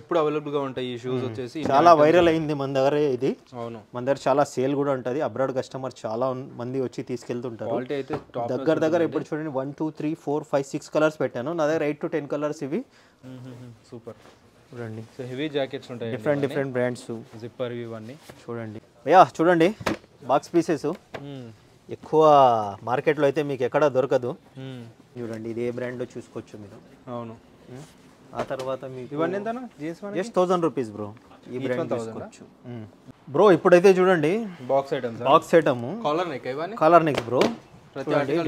ఎప్పుడు అవైలబుల్ గా ఉంటాయి ఈ షూస్ వచ్చేసి చాలా వైరల్ అయింది మన దగ్గర ఇది. అవును, మన దగ్గర చాలా సేల్ కూడా ఉంటుంది. అబ్రాడ్ కస్టమర్ చాలా మంది వచ్చి తీసుకెళ్తుంటారు. క్వాలిటీ అయితే టాప్ దగ్గర ఇప్పుడు చూడండి 1 2 3 4 5 6 కలర్స్ పెట్టాను. నా దగ్గర 8 to 10 కలర్స్ ఇవి. సూపర్ చూడండి, సో హెవీ జాకెట్స్ ఉంటాయి, డిఫరెంట్ బ్రాండ్స్ జిప్పర్ ఇవన్నీ చూడండి. చూడండి బాక్స్ పీసెస్ ఎక్కువ మార్కెట్లో అయితే మీకు ఎక్కడ దొరకదు. చూడండి ఇది ఏ బ్రాండ్ చూసుకోవచ్చు మీరు. అవును, ఆ తర్వాత మీకు ఇవన్నీ ఎంతనా జీన్స్ జస్ట్ 1000 రూపీస్ బ్రో. ఈ బ్రాండ్ తీసుకోవచ్చు బ్రో. ఇప్పుడైతే చూడండి box items, box item collar neck ఇవన్నీ collar neck bro.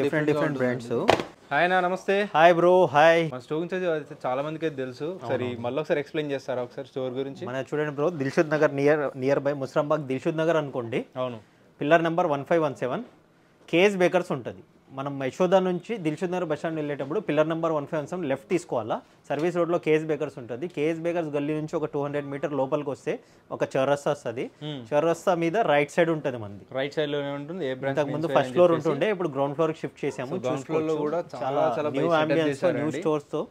Different brands. Hi నా నమస్తే. Hi bro. హాయ్. మన స్టోర్ గురించి చాలా మందికి అయితే తెలుసు, సరే మళ్ళీ ఒకసారి ఎక్స్ప్లెయిన్ చేస్తారా ఒకసారి స్టోర్ గురించి? మన చూడండి bro, Dilsukh Nagar near by Musarambagh Dilsukh Nagar అనుకోండి. అవును, పిల్లర్ నెంబర్ 1517 కేఎస్ బేకర్స్ ఉంటుంది. మనం యశోద నుంచి దిల్షుద్ నగర్ బస్ స్టాండ్ వెళ్ళేటప్పుడు పిల్లర్ నెంబర్ 1517 లెఫ్ట్ తీసుకోవాలా. సర్వీస్ రోడ్లో కేఎస్ బేకర్స్ ఉంటుంది. కేఎస్ బేకర్స్ గల్లీ నుంచి ఒక 200 మీటర్ లోపలికి వస్తే ఒక చౌరస్తా వస్తుంది. చౌరస్తా మీద రైట్ సైడ్ ఉంటుంది మనది. రైట్ సైడ్ లోనే ఉంటుంది. ఏ బ్రాంచ్? ఇంతకు ముందు ఫస్ట్ ఫ్లోర్ ఉంటుండే, ఇప్పుడు గ్రౌండ్ ఫ్లోర్ కి షిఫ్ట్ చేసాము. గ్రౌండ్ ఫ్లోర్ లో కూడా చాలా న్యూ అంబియన్స్, న్యూ స్టోర్స్ తో.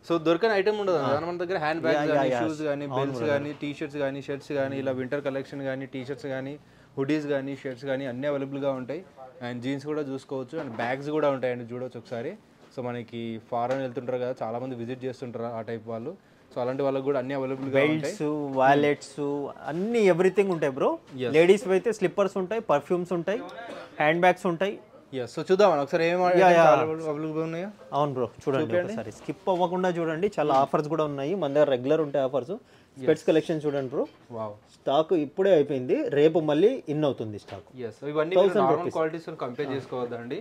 సో దొరకని ఐటమ్ ఉండదు మన దగ్గర. హ్యాండ్ బ్యాగ్స్ కానీ, షూస్ కానీ, బెల్ట్స్ కానీ, టీ షర్ట్స్ కానీ, షర్ట్స్ కానీ, ఇలా వింటర్ కలెక్షన్ కానీ, టీ షర్ట్స్ కానీ, హుడీస్ కానీ, షర్ట్స్ కానీ అన్నీ అవైలబుల్గా ఉంటాయి. అండ్ జీన్స్ కూడా చూసుకోవచ్చు, అండ్ బ్యాగ్స్ కూడా ఉంటాయండి, చూడవచ్చు ఒకసారి. సో మనకి ఫారెన్ వెళ్తుంటారు కదా, చాలా మంది విజిట్ చేస్తుంటారు ఆ టైప్ వాళ్ళు. సో అలాంటి వాళ్ళకి కూడా అన్ని అవైలబుల్గా ఉంటాయి. బెల్ట్స్, వాలెట్స్ అన్ని ఎవ్రీథింగ్ ఉంటాయి బ్రో. లేడీస్ అయితే స్లిప్పర్స్ ఉంటాయి, పర్ఫ్యూమ్స్ ఉంటాయి, హ్యాండ్ బ్యాగ్స్ ఉంటాయి. సో చూద్దాం ఒకసారి అవైలబుల్గా ఉన్నాయో. అవును బ్రో, చూడండి ఒకసారి స్కిప్ అవ్వకుండా చూడండి. చాలా ఆఫర్స్ కూడా ఉన్నాయి మన దగ్గర, రెగ్యులర్ ఉంటాయి ఆఫర్స్. స్పెట్స్ కలెక్షన్ చూడండి బ్రో. స్టాక్ ఇప్పుడే అయిపోయింది, రేపు మళ్ళీ ఇన్ అవుతుంది స్టాక్. ఇవన్నీ నార్మల్ క్వాలిటీస్ కంపేర్ చేసుకోవద్దండి,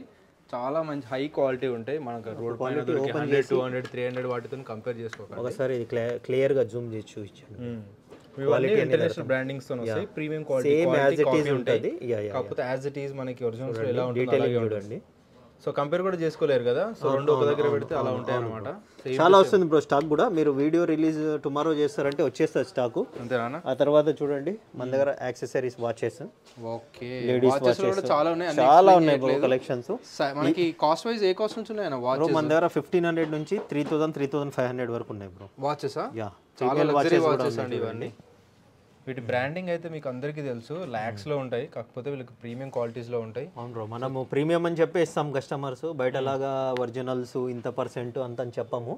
చాలా మంచి హై క్వాలిటీ ఉంటాయి. మనకు రోడ్ పైన 100, 200, 300 వాటితో కంపేర్ చేసుకోవాలి. ఒకసారి ఇది క్లియర్ గా జూమ్ చేసి చూపించండి. ఇంటర్నేషనల్ బ్రాండింగ్స్ తో వస్తాయి, ప్రీమియం క్వాలిటీ ఉంటుంది. కాకపోతే యాజ్ ఇట్ ఈస్ మనకి ఒరిజినల్స్ ఎలా ఉంటుంది అలాగే ఉంటుంది. సో కంపేర్ కూడా చేసుకోలేరు కదా, సో రెండు ఒక దగ్గర పెడితే అలా ఉంటాయి అన్నమాట. చాలా వస్తుంది బ్రో స్టాక్ కూడా. మీరు వీడియో రిలీజ్ టుమారో చేస్తారంటే వచ్చేస్తుంది స్టాక్, అంతేనా? ఆ తర్వాత చూడండి మన దగ్గర accessories, watches, okay, ladies watches చాలా ఉన్నాయి బ్రో కలెక్షన్స్. మనకి కాస్ట్ వైస్ ఏ కాస్ట్ నుంచి ఉన్నాయి బ్రో? మన దగ్గర 1500 నుంచి 3000, 3500 వరకు ఉన్నాయి బ్రో వాచెస్. యా, చాలా లగ్జరీ వాచెస్ అండి ఇవన్నీ. వీటి బ్రాండింగ్ అయితే మీకు అందరికీ తెలుసు, ల్యాక్స్ లో ఉంటాయి, కాకపోతే వీళ్ళకి ప్రీమియం క్వాలిటీస్ లో ఉంటాయి. అవును బ్రో, మనము ప్రీమియం అని చెప్పి ఇస్తాం కస్టమర్స్, బయటలాగా ఒరిజినల్స్ ఇంత పర్సెంట్ అంత అని చెప్పము.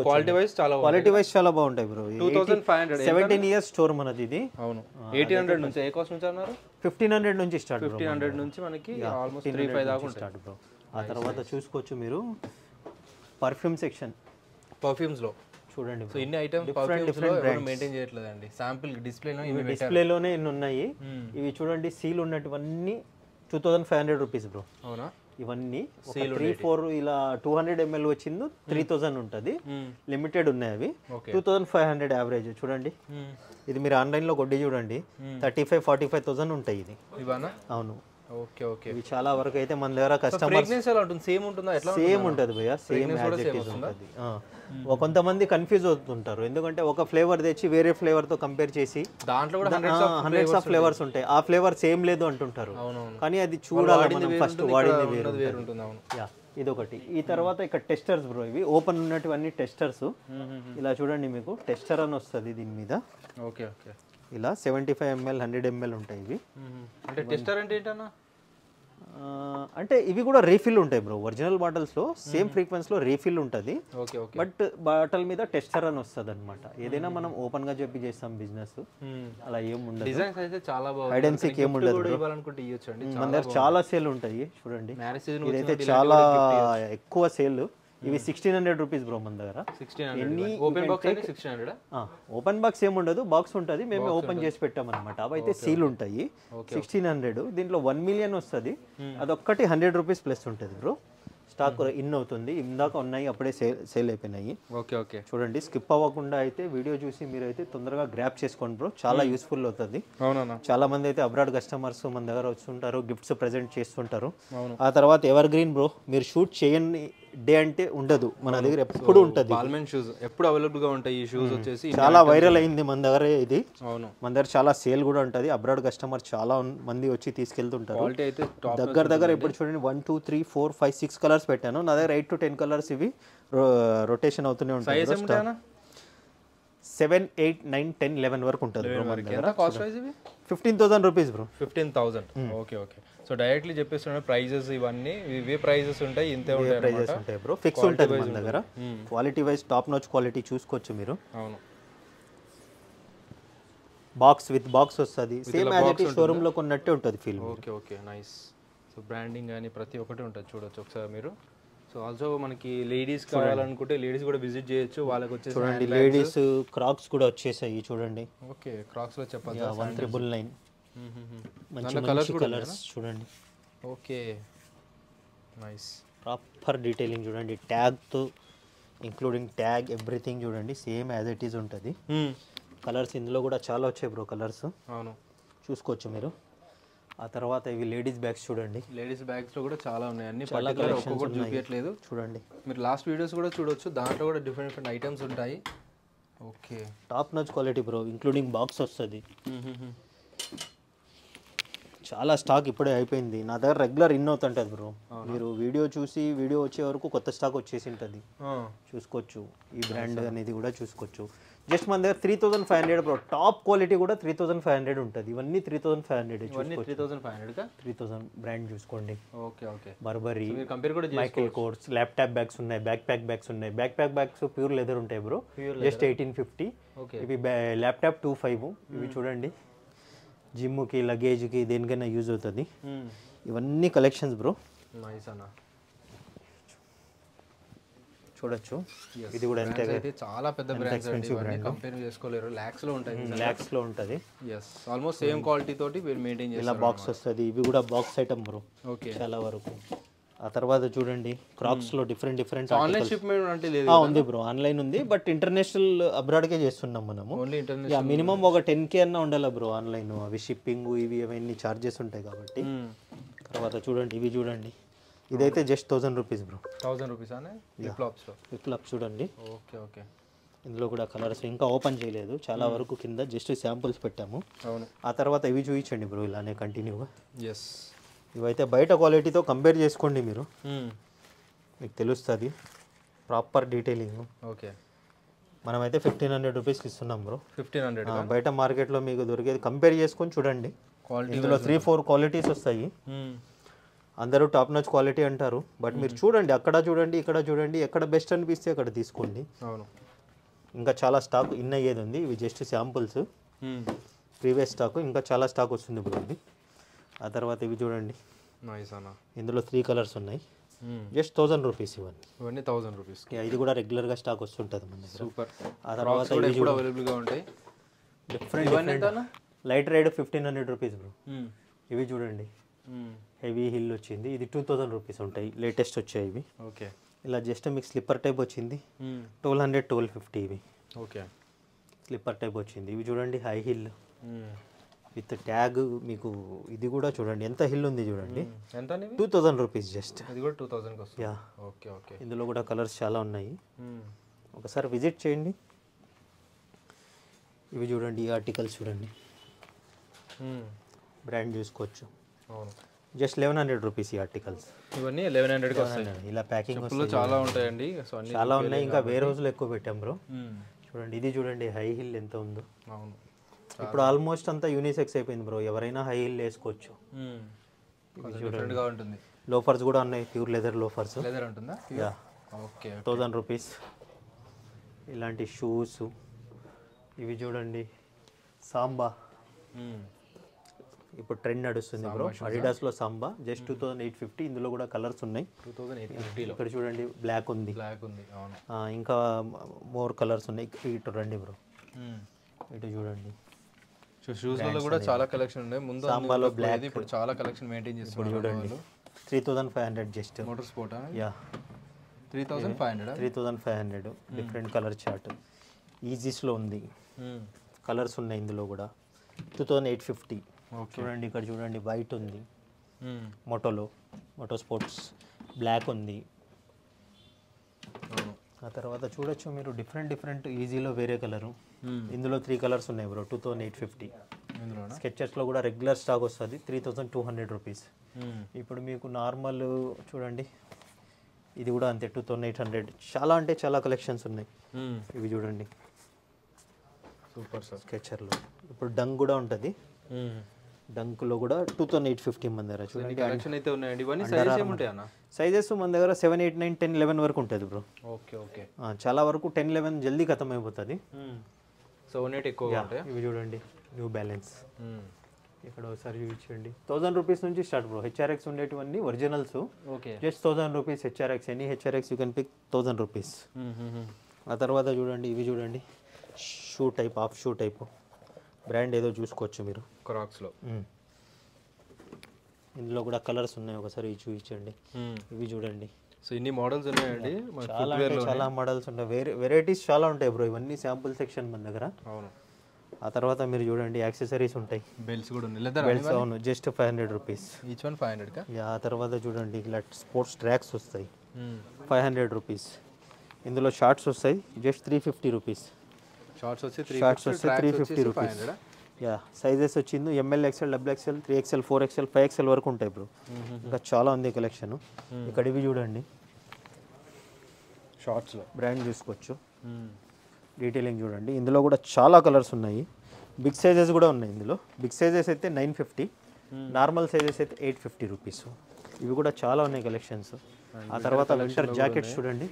క్వాలిటీ వైస్ చాలా బాగుంటాయి బ్రో. 2500 17 ఇయర్స్ స్టోర్ మనది ఇది. అవును, 1800 నుంచి ఏ కాస్ట్ నుంచి అన్నారు? 1500 నుంచి స్టార్ట్. 1500 నుంచి మనకి ఆల్మోస్ట్ 35 దాకా స్టార్ట్ బ్రో. ఆ తర్వాత చూసుకోవచ్చు మీరు పర్ఫ్యూమ్ సెక్షన్. పర్ఫ్యూమ్స్ లో చూడండి, సో ఇన్ని ఐటమ్స్ పర్ఫ్యూమ్స్ లో ఎవరు మెయింటైన్ చేయట్లేదండి. శాంపిల్ డిస్ప్లేలోనే ఇన్ని ఉన్నాయి. ఇవి చూడండి, సీల్ ఉన్నటువన్నీ 2500 రూపీస్ బ్రో. అవునా? ఇవన్నీ 3-4 ఇలా 200 ml వచ్చింది 3000 ఉంటుంది. లిమిటెడ్ ఉన్నాయి అవి. 2500 యావరేజ్. చూడండి, ఇది మీరు ఆన్లైన్ లో కొద్ది చూడండి, 35,000-45,000 ఉంటాయి ఇది. అవును. ఓకే ఓకే, ఇవి చాలా వరకు అయితే మన దగ్గర కస్టమర్స్ సేమ్ ఉంటుందా? ఎట్లా సేమ్ ఉంటుంది భయ్యా, సేమ్ ఉంటుంది. కొంతమంది కన్ఫ్యూజ్ అవుతుంటారు, ఎందుకంటే ఒక ఫ్లేవర్ తెచ్చి వేరే ఫ్లేవర్ తో కంపేర్ చేసి దాంట్లో కూడా హండ్రెడ్స్ ఆఫ్ ఫ్లేవర్స్ ఉంటాయి, ఆ ఫ్లేవర్ సేమ్ లేదు అంటుంటారు. కానీ అది చూడాలి మనం, ఫస్ట్ వాడింది వేరు ఉంటుంది. ఇదొకటి. ఈ తర్వాత ఇక్కడ టెస్టర్స్ బ్రో, ఇవి ఓపెన్ ఉన్నటువన్నీ టెస్టర్స్. ఇలా చూడండి, మీకు టెస్టర్ అని వస్తుంది దీని మీద. ఓకే ఓకే, ఇలా 75 ml, 100 ml ఉంటాయి ఇవి. అంటే టెస్టర్ అంటే ఏంటన్నా? అంటే ఇవి కూడా రీఫిల్ ఉంటాయి బ్రో. ఒరిజినల్ బాటిల్స్ లో సేమ్ ఫ్రీక్వెన్సీ లో రీఫిల్ ఉంటుంది, బట్ బాటిల్ మీద టెస్టర్ అని వస్తుంది అనమాట. ఏదైనా మనం ఓపెన్ గా చెప్పి చేస్తాం బిజినెస్, అలా ఏముండదు. డిజైన్స్ అయితే చాలా బాగుంది, హైడ్ అండ్ సీక్ ఏముండదు. మన దగ్గర చాలా సేల్ ఉంటాయి. చూడండి, ఇదైతే చాలా ఎక్కువ సేల్. ఇవి 1600 రూపీస్ బ్రో మన దగ్గర. ఓపెన్ బాక్స్ ఏముండదు, బాక్స్ ఉంటుంది, మేమే ఓపెన్ చేసి పెట్టామన్నమాట. అవి అయితే సీల్ ఉంటాయి. 1600, దీంట్లో 1 million వస్తుంది. అదొక్కటి 100 రూపీస్ ప్లస్ ఉంటుంది బ్రో. స్టాక్ ఇన్ అవుతుంది, ఇందాక ఉన్నాయి, అప్పుడే సేల్ అయిపోయినాయి. ఓకే ఓకే, చూడండి, స్కిప్ అవ్వకుండా అయితే వీడియో చూసి మీరు అయితే తొందరగా గ్రాప్ చేసుకోండి బ్రో, చాలా యూస్ఫుల్ అవుతుంది. చాలా మంది అయితే అబ్రాడ్ కస్టమర్స్ మన దగ్గర వస్తుంటారు, గిఫ్ట్స్ ప్రెజెంట్ చేస్తుంటారు. ఆ తర్వాత ఎవర్ గ్రీన్ బ్రో, మీరు షూట్ చేయని డే అంటే ఉండదు మన దగ్గర, ఎప్పుడు ఉంటుంది. బాల్మెన్ షూస్ ఎప్పుడు అవైలబుల్ గా ఉంటాయి. ఈ షూస్ వచ్చేసి చాలా వైరల్ అయింది మన దగ్గర ఇది. అవును, మన దగ్గర చాలా సేల్ కూడా ఉంటుంది. అబ్రాడ్ కస్టమర్ చాలా మంది వచ్చి తీసుకెళ్తుంటారు. క్వాలిటీ అయితే దగ్గర ఇప్పుడు చూడండి 1 2 3 4 5 6 కలర్స్ పెట్టాను. నా దగ్గర 8 to 10 కలర్స్ ఇవి రొటేషన్ అవుతూనే ఉంటాయి. 7, 8, 9, 10, 11 వరకు ఉంటుంది బ్రో మన దగ్గర. ఎంత కాస్ట్ వైజ్ ఇవి? 15,000 rupees bro. 15,000. Okay okay. So directly చెప్పేస్తున్నా ప్రైజెస్ ఇవన్నీ ఇవే ప్రైజెస్ ఉంటాయి, ఇంతే ఉంటాయి ప్రైజెస్ ఉంటాయి బ్రో. ఫిక్స్ ఉంటుంది మన దగ్గర. Quality wise top notch quality చూసుకోవచ్చు మీరు. అవును. బాక్స్ విత్ బాక్స్ వస్తుంది, same as it is showroom లో కొన్నట్టే ఉంటుంది feel. Okay okay nice. So branding కానీ ప్రతి ఒక్కటి ఉంటుంది, చూడొచ్చు ఒకసారి మీరు. సో ఆల్సో మనకి లేడీస్ కావాలనుకుంటే లేడీస్ కూడా విజిట్ చేయొచ్చు, వాళ్ళకి వచ్చేసి చూడండి లేడీస్ క్రాక్స్ కూడా వచ్చేసాయి చూడండి. ఓకే క్రాక్స్ లో చెప్పాలి 1999 మంచి కలర్స్ చూడండి. Okay nice. ప్రాపర్ డీటెయిలింగ్ చూడండి, ట్యాగ్ తో ఇంక్లూడింగ్ ట్యాగ్ ఎవ్రీథింగ్ చూడండి సేమ్ యాజ్ ఇట్ ఈస్ ఉంటుంది. కలర్స్ ఇందులో కూడా చాలా వచ్చాయి బ్రో కలర్స్. అవును చూసుకోవచ్చు మీరు. ఆ తర్వాత ఇవి లేడీస్ బ్యాగ్స్ చూడండి. లేడీస్ బ్యాగ్స్ లో కూడా చాలా ఉన్నాయి, అన్ని పర్టికులర్ ఒక్కొక్కటి చూపించట్లేదు చూడండి. మీరు లాస్ట్ వీడియోస్ కూడా చూడొచ్చు, దాంట్లో కూడా డిఫరెంట్ డిఫరెంట్ ఐటమ్స్ ఉంటాయి. Okay top notch quality bro, including box వస్తుంది. చాలా స్టాక్ ఇప్పుడే అయిపోయింది నా దగ్గర, రెగ్యులర్ ఇన్ అవుతుంటుంది బ్రో. మీరు వీడియో చూసి వీడియో వచ్చే వరకు కొత్త స్టాక్ వచ్చేసి ఉంటుంది, చూసుకోవచ్చు. ఈ బ్రాండ్ అనేది కూడా చూసుకోవచ్చు. జస్ట్ మన దగ్గర 3,500 బ్రో, టాప్ క్వాలిటీ కూడా 3,500 ఉంటుంది. ఇవన్నీ 3,500. 3,000 బ్రాండ్ చూసుకోండి. Okay okay. బర్బరీ, కంపేర్ కూడా మైకేల్ కోర్స్, ల్యాప్టాప్ బ్యాగ్స్ ఉన్నాయి, బ్యాక్ ప్యాక్ బ్యాగ్స్ ఉన్నాయి. Back pack bags pure leather ఉంటాయి బ్రో, జస్ట్ 1850. ఇవి ల్యాప్టాప్ 25. ఇవి చూడండి జిమ్కి లగేజ్కి దేనికైనా యూజ్ అవుతుంది. ఇవన్నీ కలెక్షన్స్ బ్రో. నైస్ అన్న, చూడొచ్చు. ఇది కూడా ఎంత చాలా పెద్ద బ్రాండ్స్ అండి, ఇవన్నీ కంపేర్ చేసుకోలేరు, లాక్స్ లో ఉంటాయి. లాక్స్ లో ఉంటుంది. yes ఆల్మోస్ట్ సేమ్ క్వాలిటీ తోటి మీరు మెయింటైన్ చేస్తారు. ఇలా బాక్స్ వస్తుంది. ఇవి కూడా బాక్స్ ఐటమ్ బ్రో. ఓకే చాలా వరకు. ఆ తర్వాత చూడండి క్రాక్స్ లో డిఫరెంట్ ఆన్లైన్ షిప్మెంట్ అంటే లేదు. ఉంది బ్రో, ఆన్లైన్ ఉంది, బట్ ఇంటర్నేషనల్ అబ్రాడ్ కే చేస్తున్నాం మనము. Only international. మినిమం ఒక 10K అన్న ఉండాలి బ్రో ఆన్లైన్. అవి షిప్పింగ్ ఇవి అవన్నీ చార్జెస్ ఉంటాయి కాబట్టి. తర్వాత చూడండి ఇవి చూడండి, ఇదైతే జస్ట్ 1000 రూపీస్ బ్రో. 1000 రూపీస్ అనే విప్లాప్స్ చూడండి. Okay okay. ఇందులో కూడా కలర్స్ ఇంకా ఓపెన్ చేయలేదు, చాలా వరకు కింద జస్ట్ శాంపుల్స్ పెట్టాము. అవును. ఆ తర్వాత ఇవి చూపించండి బ్రో ఇలానే కంటిన్యూగా. ఎస్ ఇవైతే బయట క్వాలిటీతో కంపేర్ చేసుకోండి మీరు, మీకు తెలుస్తుంది ప్రాపర్ డీటెయిలింగ్. ఓకే. మనమైతే 1500 రూపీస్కి ఇస్తున్నాం బ్రో. 1500. బయట మార్కెట్లో మీకు దొరికేది కంపేర్ చేసుకొని చూడండి. ఇందులో 3-4 క్వాలిటీస్ వస్తాయి. అందరూ టాప్ నాచ్ క్వాలిటీ అంటారు, బట్ మీరు చూడండి, అక్కడ చూడండి, ఇక్కడ చూడండి, ఎక్కడ బెస్ట్ అనిపిస్తే అక్కడ తీసుకోండి. అవును. ఇంకా చాలా స్టాక్ ఇన్ అయ్యేది ఉంది. ఇవి జస్ట్ శాంపుల్స్, ప్రీవియస్ స్టాక్, ఇంకా చాలా స్టాక్ వస్తుంది ఇప్పుడు ఇది. ఆ తర్వాత ఇవి చూడండి, ఇందులో 3 కలర్స్ ఉన్నాయి, జస్ట్ 1000 రూపీస్. ఇవన్నీ 1000 రూపీస్. ఇది కూడా రెగ్యులర్గా స్టాక్ వస్తుంటుంది మన దగ్గర. సూపర్. ఆ తర్వాత ఇవి అవైలబుల్గా ఉంటాయి. Different light ride 1500 rupees bro. ఇవి చూడండి హెవీ హిల్ వచ్చింది, ఇది 2000 రూపీస్ ఉంటాయి, లేటెస్ట్ వచ్చాయి ఇవి. ఓకే. ఇలా జస్ట్ మీకు స్లిప్పర్ టైప్ వచ్చింది 1200, 1250. ఇవి ఓకే స్లిప్పర్ టైప్ వచ్చింది. ఇవి చూడండి హై హిల్ విత్ ట్యాగ్. మీకు ఇది కూడా చూడండి ఎంత హిల్ ఉంది చూడండి. ఎంత? 2000 రూపీస్ జస్ట్. ఇది కూడా 2000 వస్తుంది. యా. Okay okay. ఇందులో కూడా కలర్స్ చాలా ఉన్నాయి, ఒకసారి విజిట్ చేయండి. ఇవి చూడండి, ఈ ఆర్టికల్స్ చూడండి, బ్రాండ్ చూసుకోవచ్చు. అవును. జస్ట్ 1100 రూపీస్ ఈ ఆర్టికల్స్. ఇవన్నీ 1100కి వస్తాయి. ఇలా ప్యాకింగ్ చాలా ఉంటాయండి, చాలా ఉన్నాయి. ఇంకా వేరే రోజులు ఎక్కువ పెట్టాం బ్రో. చూడండి ఇది చూడండి హై హిల్ ఎంత ఉందో. అవును. ఇప్పుడు ఆల్మోస్ట్ అంతా యూనిసెక్స్ అయిపోయింది బ్రో, ఎవరైనా హై హిల్ వేసుకోవచ్చు. డిఫరెంట్గా ఉంటుంది. లోఫర్స్ కూడా ఉన్నాయి, ప్యూర్ లెదర్ లోఫర్స్. లెదర్ ఉంటుందా? యా. ఓకే. 1000 రూపీస్. ఇలాంటి షూస్. ఇవి చూడండి సాంబా, ఇప్పుడు ట్రెండ్ నడుస్తుంది బ్రో. అడిడాస్లో సాంబా జస్ట్ 2850. ఇందులో కూడా కలర్స్ ఉన్నాయి. 2850. ఇక్కడ చూడండి బ్లాక్ ఉంది. అవును. ఇంకా మోర్ కలర్స్ ఉన్నాయి. ఇటు రండి బ్రో, ఇటు చూడండి. షూస్లో కూడా చాలా కలెక్షన్ ఉన్నాయి. ముందు సాంబాలో బ్లాక్, ఇప్పుడు చాలా కలెక్షన్ మెయింటైన్ చేస్తున్నారు. చూడండి 3500 just. Motor sport. Ya. 3500. Different colour chart. ఈజీస్లో ఉంది, కలర్స్ ఉన్నాయి ఇందులో కూడా. 2850. చూడండి ఇక్కడ చూడండి వైట్ ఉంది, మోటో స్పోర్ట్స్ బ్లాక్ ఉంది. ఆ తర్వాత చూడొచ్చు మీరు డిఫరెంట్ ఈజీలో వేరే కలరు. ఇందులో 3 కలర్స్ ఉన్నాయి బ్రో. 2850. స్కెచెస్లో కూడా రెగ్యులర్ స్టాక్ వస్తుంది 3200 రూపీస్. ఇప్పుడు మీకు నార్మల్ చూడండి, ఇది కూడా అంతే 2800. చాలా అంటే చాలా కలెక్షన్స్ ఉన్నాయి. ఇవి చూడండి సూపర్ సార్. స్కెచర్లో ఇప్పుడు డంక్ కూడా ఉంటుంది. డంక్లో కూడా 2850 మన దగ్గర చూడండి. కలెక్షన్ అయితే ఉన్నాయండి. ఇవన్నీ సైజెస్ ఏముంటాయి అన్న? సైజెస్ మన దగ్గర 7, 8, 9, 10, 11 వరకు ఉంటుంది బ్రో. Okay okay. చాలా వరకు 10, 11 జల్దీ ఖతం అయిపోతుంది. 7, 8 ఎక్కువగా ఉంటాయి. ఇవి చూడండి న్యూ బ్యాలెన్స్. ఇక్కడ ఒకసారి చూపించండి. 1000 రూపీస్ నుంచి స్టార్ట్ బ్రో. హెచ్ఆర్ఎక్స్ ఉండేటివన్నీ originals. Okay. Just 1000 rupees HRX. Any HRX you can pick 1000 rupees. ఆ తర్వాత చూడండి ఇవి చూడండి, shoe type, of shoe type. Brand ఏదో చూసుకోవచ్చు మీరు. క్రాక్స్లో. ఇందులో కూడా కలర్స్ ఉన్నాయి, ఒకసారి ఇవి చూపించండి. ఇవి చూడండి. సో ఇన్ని మోడల్స్ ఉన్నాయండి. చాలా మోడల్స్ ఉంటాయి, వెరైటీస్ చాలా ఉంటాయి బ్రో. ఇవన్నీ శాంపుల్ సెక్షన్ మన దగ్గర. అవును. ఆ తర్వాత మీరు చూడండి యాక్సెసరీస్ ఉంటాయి. బెల్ట్స్ కూడా ఉన్నాయి. లెదర్ బెల్ట్స్ అవును, జస్ట్ 500 రూపీస్. Each one 500. ఆ తర్వాత చూడండి ఇలా స్పోర్ట్స్ ట్రాక్స్ వస్తాయి, 500 రూపీస్. ఇందులో షార్ట్స్ వస్తాయి, జస్ట్ 350 రూపీస్. షార్ట్స్ వచ్చి 350 రూపీస్. సైజెస్ వచ్చింది ML, XL, double XL, 3XL, 4XL, 5XL వరకు ఉంటాయి బ్రో. ఇంకా చాలా ఉంది కలెక్షన్. ఇక్కడ ఇవి చూడండి షార్ట్స్లో బ్రాండ్ చూసుకోవచ్చు. డీటెయిలింగ్ చూడండి. ఇందులో కూడా చాలా కలర్స్ ఉన్నాయి. బిగ్ సైజెస్ కూడా ఉన్నాయి ఇందులో. బిగ్ సైజెస్ అయితే 950, నార్మల్ సైజెస్ అయితే 850 రూపీస్. ఇవి కూడా చాలా ఉన్నాయి కలెక్షన్స్. ఆ తర్వాత వింటర్ జాకెట్స్ చూడండి.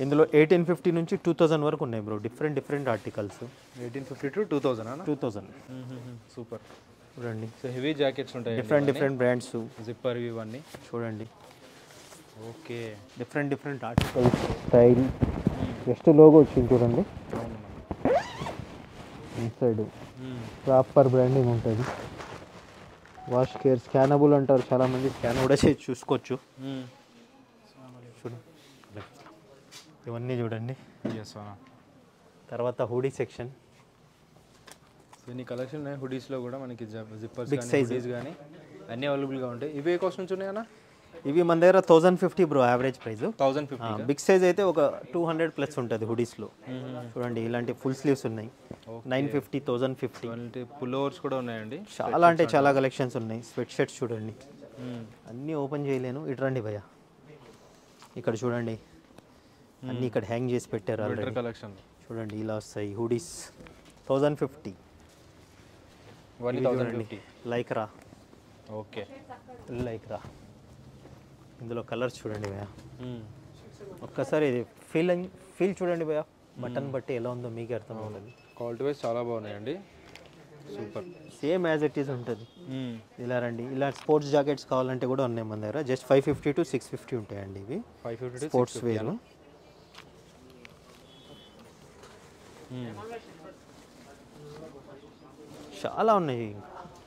ఇందులో 1850 నుంచి 2000 వరకు ఉన్నాయి బ్రో. Different articles. 1850 to 2000 అన్న? 2000. సూపర్. చూడండి సో హెవీ జాకెట్స్ ఉంటాయి, డిఫరెంట్ బ్రాండ్స్. జిప్పర్ ఇవన్నీ చూడండి. Okay. Different articles, style. Just logo వచ్చింది చూడండి. ఇన్సైడ్ ప్రాపర్ బ్రాండింగ్ ఉంటుంది. వాష్ కేర్, స్కానబుల్ అంటారు చాలామంది, స్కాన్ కూడా చేసి చూసుకోవచ్చు. చూడండి ఇవన్నీ చూడండి. తర్వాత హుడీ సెక్షన్. ఇన్ని కలెక్షన్ ఉన్నాయి. హుడీస్లో కూడా మనకి జిప్పర్స్ కానీ హుడీస్ కానీ అన్నీ అవైలబుల్గా ఉంటాయి. ఇవి ఏ కాస్ట్ నుంచి ఉన్నాయన్నా? ఇవి మన దగ్గర 1050 bro average price. 1050. Big size అయితే ఒక 200 ప్లస్ ఉంటుంది హుడీస్లో. చూడండి ఇలాంటి ఫుల్ స్లీవ్స్ ఉన్నాయి, 950, 1050. పుల్ ఓవర్స్ కూడా ఉన్నాయండి. చాలా అంటే చాలా కలెక్షన్స్ ఉన్నాయి. స్వెట్ షర్ట్స్ చూడండి, అన్నీ ఓపెన్ చేయలేను. ఇటు రండి భయ్య, ఇక్కడ చూడండి అన్నీ ఇక్కడ హ్యాంగ్ చేసి పెట్టారు ఆల్రెడీ. కలెక్షన్ చూడండి ఇలా వస్తాయి హుడీస్ 1050. లైక్రా. ఓకే. లైక్రా. ఇందులో కలర్స్ చూడండి భయ్య. ఒక్కసారి ఇది ఫీల్ చూడండి భయ్య. బటన్ బట్టి ఎలా ఉందో మీకే అర్థం అవుతుంది. క్వాలిటీ వైజ్ చాలా బాగున్నాయండి. Super. Same as it is ఉంటుంది. ఇలా రండి. ఇలా స్పోర్ట్స్ జాకెట్స్ కావాలంటే కూడా ఉన్నాయి మన దగ్గర. జస్ట్ 550 to 650 ఉంటాయండి ఇవి. 550 స్పోర్ట్స్ వేర్. చాలా ఉన్నాయి.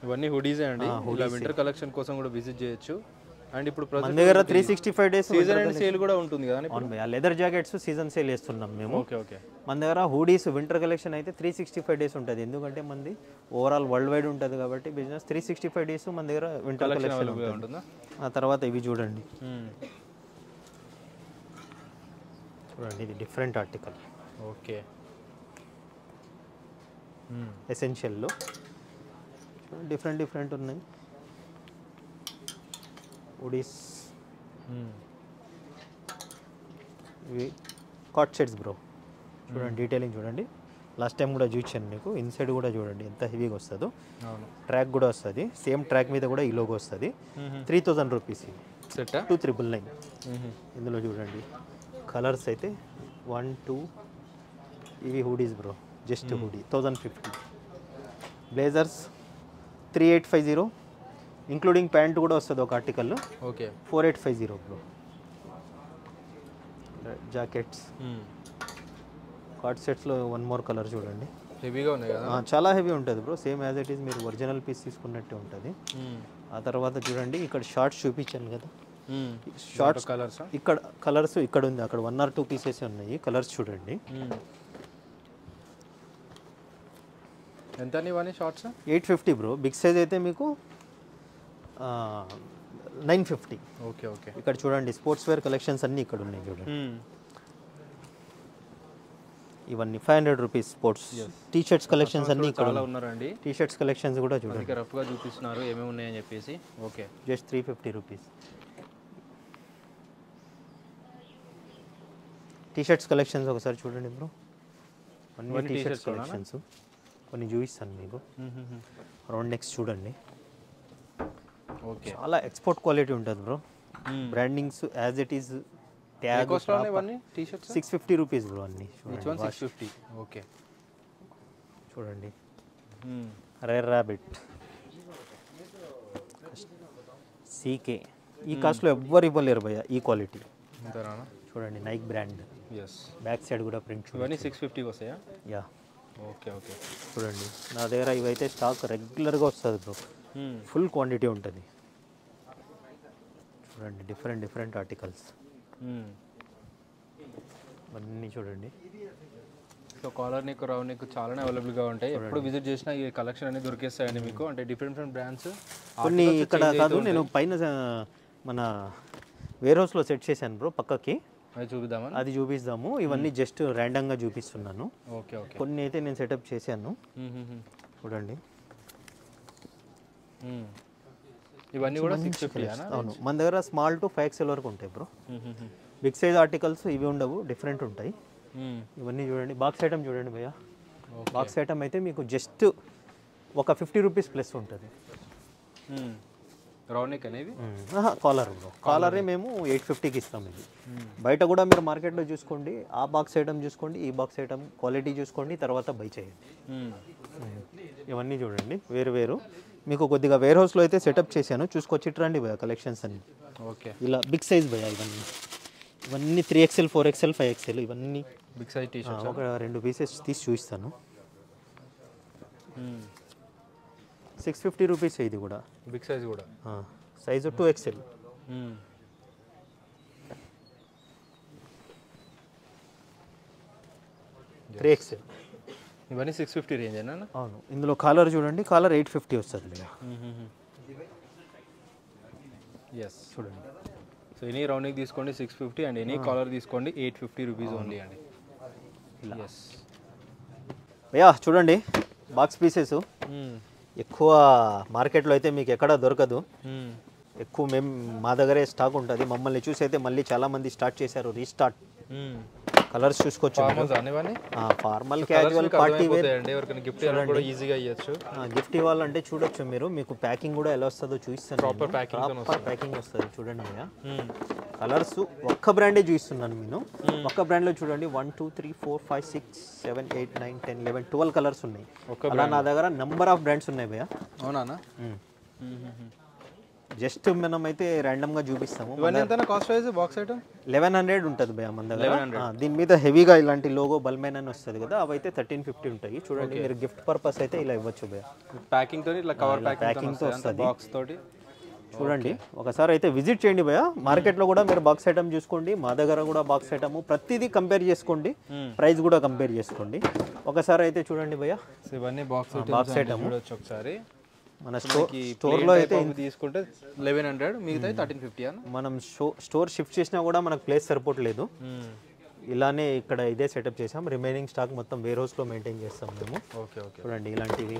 ఇవన్నీ హుడీసే అండి. ఇలా వింటర్ కలెక్షన్ కోసం కూడా విజిట్ చేయొచ్చు. అండ్ ఇప్పుడు మన దగ్గర 365 డేస్ సీజన్ అండ్ సేల్ కూడా ఉంటుంది కదా? అవును భయ్య, లెదర్ జాకెట్స్ సీజన్ సేల్ వేస్తున్నాం మేము. Okay okay. మన దగ్గర హూడీస్ వింటర్ కలెక్షన్ అయితే 365 డేస్ ఉంటుంది. ఎందుకంటే మనది ఓవరాల్ వరల్డ్ వైడ్ ఉంటుంది కాబట్టి బిజినెస్ 365 డేస్ మన దగ్గర వింటర్ కలెక్షన్ ఉంటుంది. ఆ తర్వాత ఇవి చూడండి. చూడండి ఇది డిఫరెంట్ ఆర్టికల్. ఓకే. ఎసెన్షియల్లో డిఫరెంట్ ఉన్నాయి. హుడీస్ ఇవి కాట్ సెట్స్ బ్రో. చూడండి డీటెయిలింగ్ చూడండి. లాస్ట్ టైం కూడా చూపించాను మీకు. ఇన్సైడ్ కూడా చూడండి ఎంత హెవీగా వస్తుందో. ట్రాక్ కూడా వస్తుంది. సేమ్ ట్రాక్ మీద కూడా ఈ లోగో వస్తుంది. 3000 రూపీస్ ఇది. సెట్ 2999. ఇందులో చూడండి కలర్స్ అయితే 1, 2. ఇవి hoodies bro. Just hoodie 1050. Blazers 3850, including pant కూడా వస్తుంది ఒక article. Okay. 4850 bro. Jackets cord సెట్స్లో వన్ మోర్ కలర్ చూడండి. హెవీగా ఉన్నాయి కదా? చాలా హెవీ ఉంటుంది bro. Same as it is మీరు ఒరిజినల్ పీస్ తీసుకున్నట్టే ఉంటుంది. ఆ తర్వాత చూడండి ఇక్కడ షార్ట్స్ చూపించాను కదా. షార్ట్స్ కలర్స్ ఇక్కడ కలర్స్ ఇక్కడ ఉంది. అక్కడ 1 or 2 పీసెస్ ఉన్నాయి. కలర్స్ చూడండి. ఎంత ఇవన్నీ షార్ట్స్? 850 బ్రో. బిగ్ సైజ్ అయితే మీకు 950. Okay okay. ఇక్కడ చూడండి స్పోర్ట్స్ వేర్ కలెక్షన్స్ అన్నీ ఇక్కడ ఉన్నాయి చూడండి. ఇవన్నీ 500 rupees sports T shirts collections అన్నీ ఇక్కడ ఉన్నారండి. టీ షర్ట్స్ కలెక్షన్స్ కూడా చూడండి. రఫ్గా చూపిస్తున్నారు ఏమేమి ఉన్నాయని చెప్పేసి. Okay. Just 350 rupees. T shirts collections ఒకసారి చూడండి బ్రో. అన్ని టీ-షర్ట్స్ కలెక్షన్స్ కొన్ని చూపిస్తాను మీకు. రౌండ్ నెక్స్ చూడండి, ఓకే, చాలా ఎక్స్పోర్ట్ క్వాలిటీ ఉంటుంది bro. Brandings as it is tag. ఇవన్నీ టీ-షర్ట్స్ 650 రూపీస్ బ్రో అన్ని. Each one 650. ఓకే, చూడండి రేర్ ర్యాబిట్ సీకే. ఈ కాస్ట్లో ఎవ్వరు ఇవ్వలేరు భయ్య ఈ క్వాలిటీ. చూడండి నైక్ బ్రాండ్. బ్యాక్ సైడ్ కూడా ప్రింట్. ఇవన్నీ 650 వస్తాయా? యా. Okay okay. చూడండి నా దగ్గర ఇవైతే స్టాక్ రెగ్యులర్గా వస్తుంది బ్రో, ఫుల్ క్వాంటిటీ ఉంటుంది. చూడండి డిఫరెంట్ ఆర్టికల్స్ అన్నీ చూడండి. So collar neck, round neck చాలానే అవైలబుల్గా ఉంటాయి. ఎప్పుడు విజిట్ చేసినా ఈ కలెక్షన్ అనేది దొరికేస్తాయండి మీకు. అంటే డిఫరెంట్ బ్రాండ్స్ కొన్ని ఇక్కడ కాదు, నేను పైన మన వేర్ హౌస్లో సెట్ చేశాను బ్రో పక్కకి. అది చూపిద్దామా? అది చూపిస్తాము. ఇవన్నీ జస్ట్ ర్యాండమ్గా చూపిస్తున్నాను. Okay okay. కొన్ని అయితే నేను సెటప్ చేశాను. చూడండి ఇవన్నీ కూడా 650. అవును, మన దగ్గర స్మాల్ టు 5XL వరకు ఉంటాయి బ్రో. బిగ్ సైజ్ ఆర్టికల్స్ ఇవి ఉండవు, డిఫరెంట్ ఉంటాయి. ఇవన్నీ చూడండి. బాక్స్ ఐటమ్ చూడండి భయ్య. బాక్స్ ఐటమ్ అయితే మీకు జస్ట్ ఒక 50 రూపీస్ ప్లస్ ఉంటుంది. రౌండ్ నెక్ అనేవి కాలర్ బ్రో. కాలరే మేము 850కి ఇస్తాం. ఇది బయట కూడా మీరు మార్కెట్లో చూసుకోండి. ఆ బాక్స్ ఐటమ్ చూసుకోండి, ఈ బాక్స్ ఐటమ్ క్వాలిటీ చూసుకోండి, తర్వాత బై చేయండి. ఇవన్నీ చూడండి వేరు మీకు కొద్దిగా వేర్ హౌస్లో అయితే సెటప్ చేశాను, చూసుకొచ్చి రండి భయ్య కలెక్షన్స్ అన్ని. ఓకే, ఇలా బిగ్ సైజ్ భయ్య. ఇవన్నీ 3XL 4XL 5XL ఇవన్నీ బిగ్ సైజ్ టీ షర్ట్స్. ఒక 2 పీసెస్ తీసి చూపిస్తాను. 650 రూపీస్ ఇది కూడా. బిగ్ సైజ్ కూడా. Size 2XL. 3XL. ఇవన్నీ 650 రేంజ్ అయినా? అవును. ఇందులో కాలర్ చూడండి, కాలర్ 850 వస్తుంది. ఎస్, చూడండి. సో ఎనీ రౌండ్ నెక్ తీసుకోండి 650 అండ్ ఎనీ కాలర్ తీసుకోండి 850 రూపీస్ ఓన్లీ అండి. ఎస్ భయ్యా చూడండి బాక్స్ పీసెస్ ఎక్కువ మార్కెట్లో అయితే మీకు ఎక్కడ దొరకదు. ఎక్కువ మేము మా దగ్గరే స్టాక్ ఉంటుంది. మమ్మల్ని చూసి అయితే మళ్ళీ చాలామంది స్టార్ట్ చేశారు, రీస్టార్ట్. కలర్స్ చూసుకోవచ్చు. Formal casual party wear gift ఇవ్వాలంటే చూడొచ్చు మీరు. మీకు ప్యాకింగ్ కూడా ఎలా వస్తుందో చూపిస్తాను. ప్రాపర్ ప్యాకింగ్ వస్తుంది చూడండి భయ్యా. కలర్స్ ఒక్క బ్రాండే చూపిస్తున్నాను నేను. ఒక్క బ్రాండ్లో చూడండి 1 2 3 4 5 6 7 8 9 10 11 12 కలర్స్ ఉన్నాయి. అలా నా దగ్గర నెంబర్ ఆఫ్ బ్రాండ్స్ ఉన్నాయి భయ్యా. అవునా? జస్ట్ మనం అయితే ర్యాండమ్గా చూపిస్తాము. కాస్ట్ ప్రైస్ బాక్స్ ఐటమ్ 1100 ఉంటుంది భయ్యా మన దగ్గర. దీని మీద హెవీగా ఇలాంటి లోగో బల్మైన్ అని వస్తుంది కదా, అవి అయితే 1350 ఉంటాయి. చూడండి మీరు గిఫ్ట్ పర్పస్ అయితే ఇలా ఇవ్వచ్చు భయ్యా. ప్యాకింగ్ తో ఇట్లా కవర్ ప్యాకింగ్ తో వస్తుంది బాక్స్ తోటి. చూడండి ఒకసారి అయితే విజిట్ చేయండి భయ్యా. మార్కెట్లో కూడా మీరు బాక్స్ ఐటమ్ చూసుకోండి, మా దగ్గర కూడా బాక్స్ ఐటమ్ ప్రతిదీ కంపేర్ చేసుకోండి, ప్రైస్ కూడా కంపేర్ చేసుకోండి. ఒకసారి అయితే చూడండి భయ్యా. ఇవన్నీ బాక్స్ ఐటమ్ ఒకసారి మన స్టోర్లో అయితే తీసుకుంటే 1100, మిగతా 1350. మనం స్టోర్ షిఫ్ట్ చేసినా కూడా మనకు ప్లేస్ సరిపోవట్లేదు. ఇలానే ఇక్కడ ఇదే సెటప్ చేసాం. రిమైనింగ్ స్టాక్ మొత్తం వేర్ హౌస్లో మెయింటైన్ చేస్తాం మేము. Okay okay. చూడండి ఇలాంటివి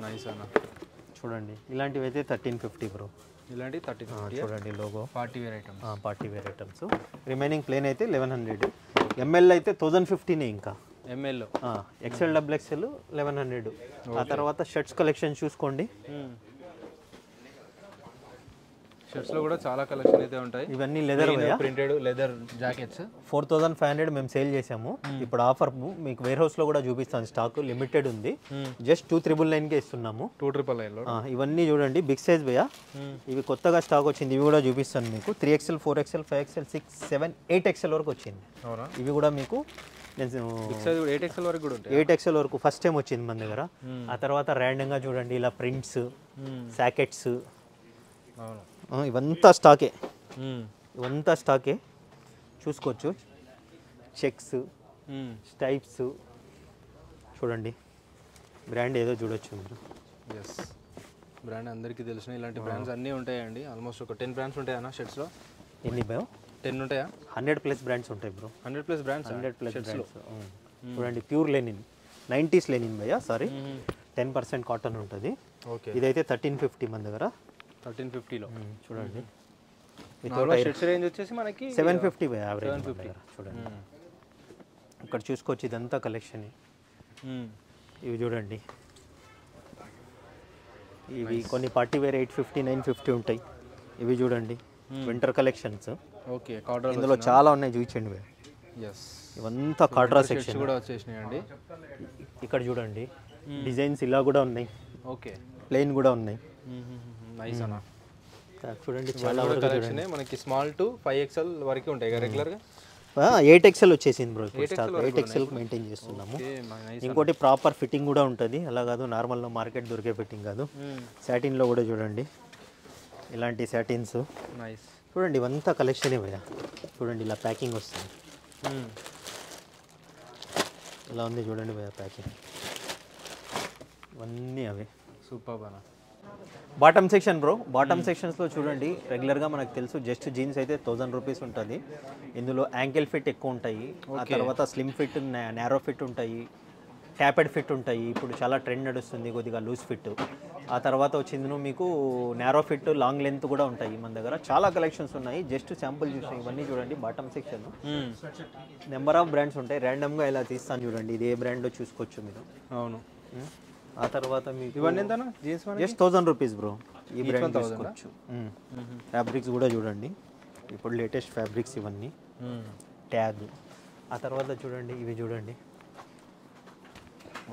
నైస్ అన్న. చూడండి ఇలాంటివి అయితే 1350 బ్రో. ఇలాంటి 1350. చూడండి logo party wear items. Party wear items. Remaining plain అయితే 1100. ఎంఎల్ అయితే 1050నే. ఇంకా ఎంఎల్ XL XXL 1100. ఆ తర్వాత షర్ట్స్ కలెక్షన్ చూసుకోండి. షర్ట్స్ లో కూడా చాలా కలెక్షన్ అయితే ఉంటాయి. ఇవన్నీ లెదర్ ప్రింటెడ్ లెదర్ జాకెట్స్ 4500 మేము సేల్ చేసాము. ఇప్పుడు ఆఫర్ మీకు వేర్ హౌస్ లో కూడా చూపిస్తాను. స్టాక్ లిమిటెడ్ ఉంది. జస్ట్ 2999కే ఇస్తున్నాము. 2999 లో. ఇవన్నీ చూడండి బిగ్ సైజ్ భయ్యా. ఇవి కొత్తగా స్టాక్ వచ్చింది. ఇవి కూడా చూపిస్తాను మీకు. 3XL 4XL 5XL 6 7 8XL వరకు వచ్చింది. ఇవి కూడా మీకు 8XL వరకు కూడా ఉంటాయి. 8XL వరకు ఫస్ట్ టైం వచ్చింది మన దగ్గర. ఆ తర్వాత ర్యాండమ్గా చూడండి ఇలా ప్రింట్స్, సాకెట్స్, ఇవంతా స్టాకే. ఇవంతా స్టాకే చూసుకోవచ్చు. చెక్స్, స్టైప్స్ చూడండి. బ్రాండ్ ఏదో చూడొచ్చు మీరు. ఎస్, బ్రాండ్ అందరికీ తెలిసిన ఇలాంటి బ్రాండ్స్ అన్నీ ఉంటాయండి. ఆల్మోస్ట్ ఒక 10 బ్రాండ్స్ ఉంటాయి అన్న షర్ట్స్లో. ఎన్ని భయో? 10 ఉంటాయా? 100+ బ్రాండ్స్ ఉంటాయి బ్రో. 100+ బ్రాండ్స్. 100+ బ్రాండ్స్. చూడండి ప్యూర్ లెనిన్, 90s లెనిన్ భయ్యా. సారీ 10% కాటన్ ఉంటుంది. ఓకే. ఇదైతే 1350 మన దగ్గర. 1350లో చూడండి. షర్ట్స్ రేంజ్ వచ్చేసి మనకి 750 భయ్యా యావరేజ్. చూడండి ఇక్కడ చూసుకోవచ్చు ఇదంతా కలెక్షన్. ఇవి చూడండి, ఇవి కొన్ని పార్టీ వేర్ 850 950 ఉంటాయి. ఇవి చూడండి వింటర్ కలెక్షన్స్. ఓకే, ఇందులో చాలా ఉన్నాయి, చూపించండి. ఎస్, ఇవంతా కాట్రా సెక్షన్ కూడా వచ్చేసినాయండి. ఇక్కడ చూడండి డిజైన్స్ ఇలా కూడా ఉన్నాయి. ఓకే, ప్లెయిన్ కూడా ఉన్నాయి. నైస్ అన్న. చూడండి చాలా కలెక్షన్ మనకి స్మాల్ టు 5XL వరకు ఉంటాయి కదా రెగ్యులర్గా. 8XL వచ్చేసింది బ్రో, ఇప్పుడు స్టాక్ 8XL మెయింటైన్ చేస్తున్నాము. ఇంకోటి ప్రాపర్ ఫిట్టింగ్ కూడా ఉంటుంది, అలా కాదు నార్మల్గా మార్కెట్ దొరికే ఫిట్టింగ్ కాదు. సాటిన్లో కూడా చూడండి ఇలాంటి సాటిన్స్. నైస్. చూడండి ఇవంతా కలెక్షనే భయ్యా. చూడండి ఇలా ప్యాకింగ్ వస్తుంది, ఇలా ఉంది చూడండి భయ్యా ప్యాకింగ్. ఇవన్నీ అవే. సూపర్ బాగా. బాటమ్ సెక్షన్ బ్రో, బాటమ్ సెక్షన్స్లో చూడండి రెగ్యులర్గా మనకు తెలుసు జస్ట్ జీన్స్ అయితే 1000 రూపీస్ ఉంటుంది. ఇందులో యాంకిల్ ఫిట్ ఎక్కువ ఉంటాయి, ఆ తర్వాత స్లిమ్ ఫిట్, నారో ఫిట్ ఉంటాయి, ట్యాపెడ్ ఫిట్ ఉంటాయి. ఇప్పుడు చాలా ట్రెండ్ నడుస్తుంది కొద్దిగా లూజ్ ఫిట్. ఆ తర్వాత వచ్చింది మీకు నారో ఫిట్, లాంగ్ లెంత్ కూడా ఉంటాయి. మన దగ్గర చాలా కలెక్షన్స్ ఉన్నాయి. జస్ట్ శాంపుల్ చూసాం ఇవన్నీ చూడండి. Bottom section number of brands ఉంటాయి, ర్యాండమ్గా ఇలా తీస్తాను చూడండి. ఇది ఏ బ్రాండో చూసుకోవచ్చు మీరు. అవును. ఆ తర్వాత మీకు ఇవన్నీ ఎంత జీన్స్ జస్ట్ 1000 రూపీస్ బ్రో. ఈ బ్రాండ్ తీసుకోవచ్చు. ఫ్యాబ్రిక్స్ కూడా చూడండి, ఇప్పుడు లేటెస్ట్ ఫ్యాబ్రిక్స్ ఇవన్నీ. ట్యాగ్. ఆ తర్వాత చూడండి ఇవి చూడండి.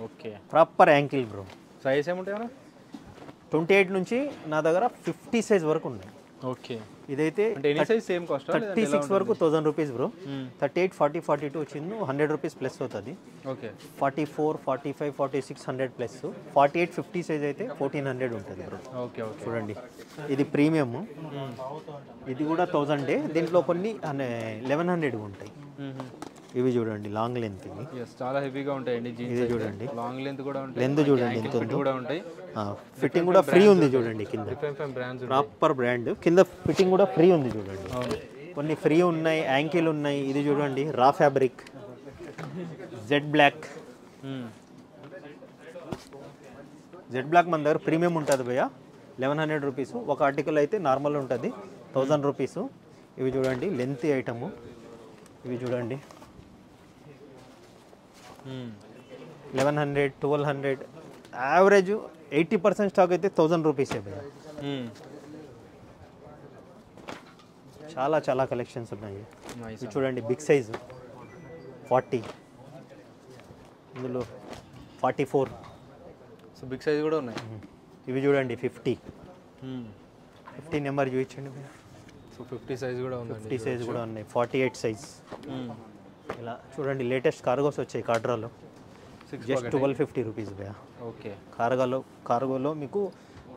Okay, proper ankle bro. Size ఏముంటాయి? 28 నుంచి నా దగ్గర 50 సైజ్ వరకు ఉన్నాయి. ఓకే, ఇదైతే అంటే ఎనీ సైజ్ సేమ్ కాస్ట్? 36 వరకు 1000 రూపీస్ బ్రో. 38 40 42 వచ్చింది 100 రూపీస్ ప్లస్ అవుతుంది. Okay, 44 45 46 100 plus. 48 50 సైజ్ అయితే 1400 ఉంటుంది బ్రో. Okay okay. చూడండి ఇది ప్రీమియం, ఇది కూడా 1000. దీంట్లో కొన్ని 1100 ఉంటాయి. ఇవి చూడండి లాంగ్ లెంత్. ఇవి చాలా హెవీగా ఉంటాయండి జీన్స్. ఇది చూడండి లాంగ్ లెంత్ కూడా ఉంటాయి, లెంత్ చూడండి ఎంత ఉందో కూడా ఉంటాయి. ఫిట్టింగ్ కూడా ఫ్రీ ఉంది చూడండి కింద. Different brands, proper brand. కింద ఫిట్టింగ్ కూడా ఫ్రీ ఉంది చూడండి. కొన్ని ఫ్రీ ఉన్నాయి, యాంకిల్ ఉన్నాయి. ఇది చూడండి raw fabric, jet black. Jet black మన దగ్గర ప్రీమియం ఉంటుంది భయ్య, 1100 రూపీస్. ఒక ఆర్టికల్ అయితే నార్మల్ ఉంటుంది 1000 రూపీస్. ఇవి చూడండి లెంత్ ఐటము. ఇవి చూడండి 1100 1200. యావరేజ్ 80% స్టాక్ అయితే 1000 రూపీసే భయ్య. చాలా చాలా కలెక్షన్స్ ఉన్నాయి. ఇవి చూడండి బిగ్ సైజు 40, ఇందులో 44. సో బిగ్ సైజ్ కూడా ఉన్నాయి. ఇవి చూడండి 50 నెంబర్ చూపించండి. సో 50 సైజ్ కూడా ఉంది. 50 సైజ్ కూడా ఉన్నాయి. 48 సైజ్. ఇలా చూడండి లేటెస్ట్ కార్గోస్ వచ్చాయి కాట్రాలో. జస్ట్ 1250 రూపీస్ భయ్యా. ఓకే, కార్గోలో మీకు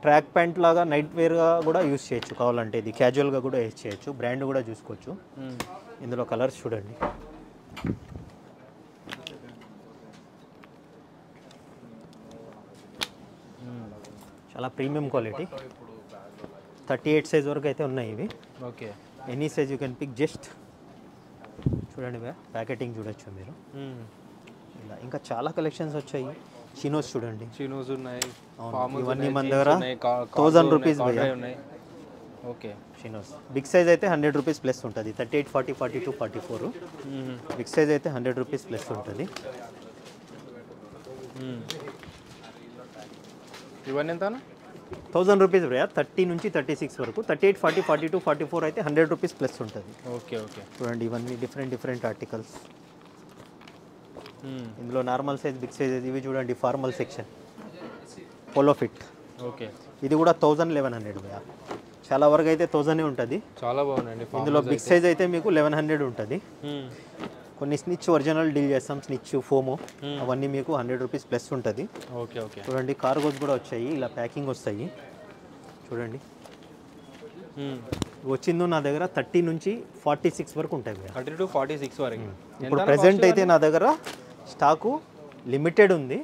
ట్రాక్ ప్యాంట్ లాగా నైట్ వేర్గా కూడా యూస్ చేయొచ్చు కావాలంటే. ఇది క్యాజువల్గా కూడా యూస్ చేయొచ్చు. బ్రాండ్ కూడా చూసుకోవచ్చు. ఇందులో కలర్స్ చూడండి. చాలా ప్రీమియం క్వాలిటీ. 38 సైజ్ వరకు అయితే ఉన్నాయి ఇవి. Okay, any size you can pick. Just చూడండి భయ్యా, ప్యాకెటింగ్ చూడొచ్చు మీరు. ఇలా ఇంకా చాలా కలెక్షన్స్ వచ్చాయి. చినోస్ చూడండి, చినోస్ ఉన్నాయి. ఇవన్నీ మన దగ్గర 1000 రూపీస్ భయ్యా. ఓకే, చినోస్ బిగ్ సైజ్ అయితే 100 రూపీస్ ప్లస్ ఉంటుంది. 38 40 42 44. బిగ్ సైజ్ అయితే 100 రూపీస్ ప్లస్ ఉంటుంది. ఇవన్నీ ఎంత? 1000 రూపీస్ భయ్యా. 30 నుంచి 36 వరకు. 38 40 42 44 అయితే 100 రూపీస్ ప్లస్ ఉంటుంది. Okay okay. చూడండి ఇవన్నీ డిఫరెంట్ ఆర్టికల్స్. ఇందులో నార్మల్ సైజ్, బిగ్ సైజ్. ఇవి చూడండి formal section, polo fit. Okay, ఇది కూడా 1000 1100 భయ్యా. చాలా వరకు అయితే 1000 ఉంటుంది. చాలా బాగుందండి. ఇందులో బిగ్ సైజ్ అయితే మీకు 1100 ఉంటుంది. కొన్ని స్నిచ్ ఒరిజినల్ డీల్ చేస్తాం, స్నిచ్ ఫోమో, అవన్నీ మీకు 100 రూపీస్ ప్లస్ ఉంటుంది. Okay okay. చూడండి కార్గోస్ కూడా వచ్చాయి, ఇలా ప్యాకింగ్ వస్తాయి చూడండి. వచ్చిందో నా దగ్గర 30 నుంచి 46 వరకు ఉంటాయి. 30 to 46 వరకు. ఇప్పుడు ప్రెసెంట్ అయితే నా దగ్గర స్టాకు లిమిటెడ్ ఉంది.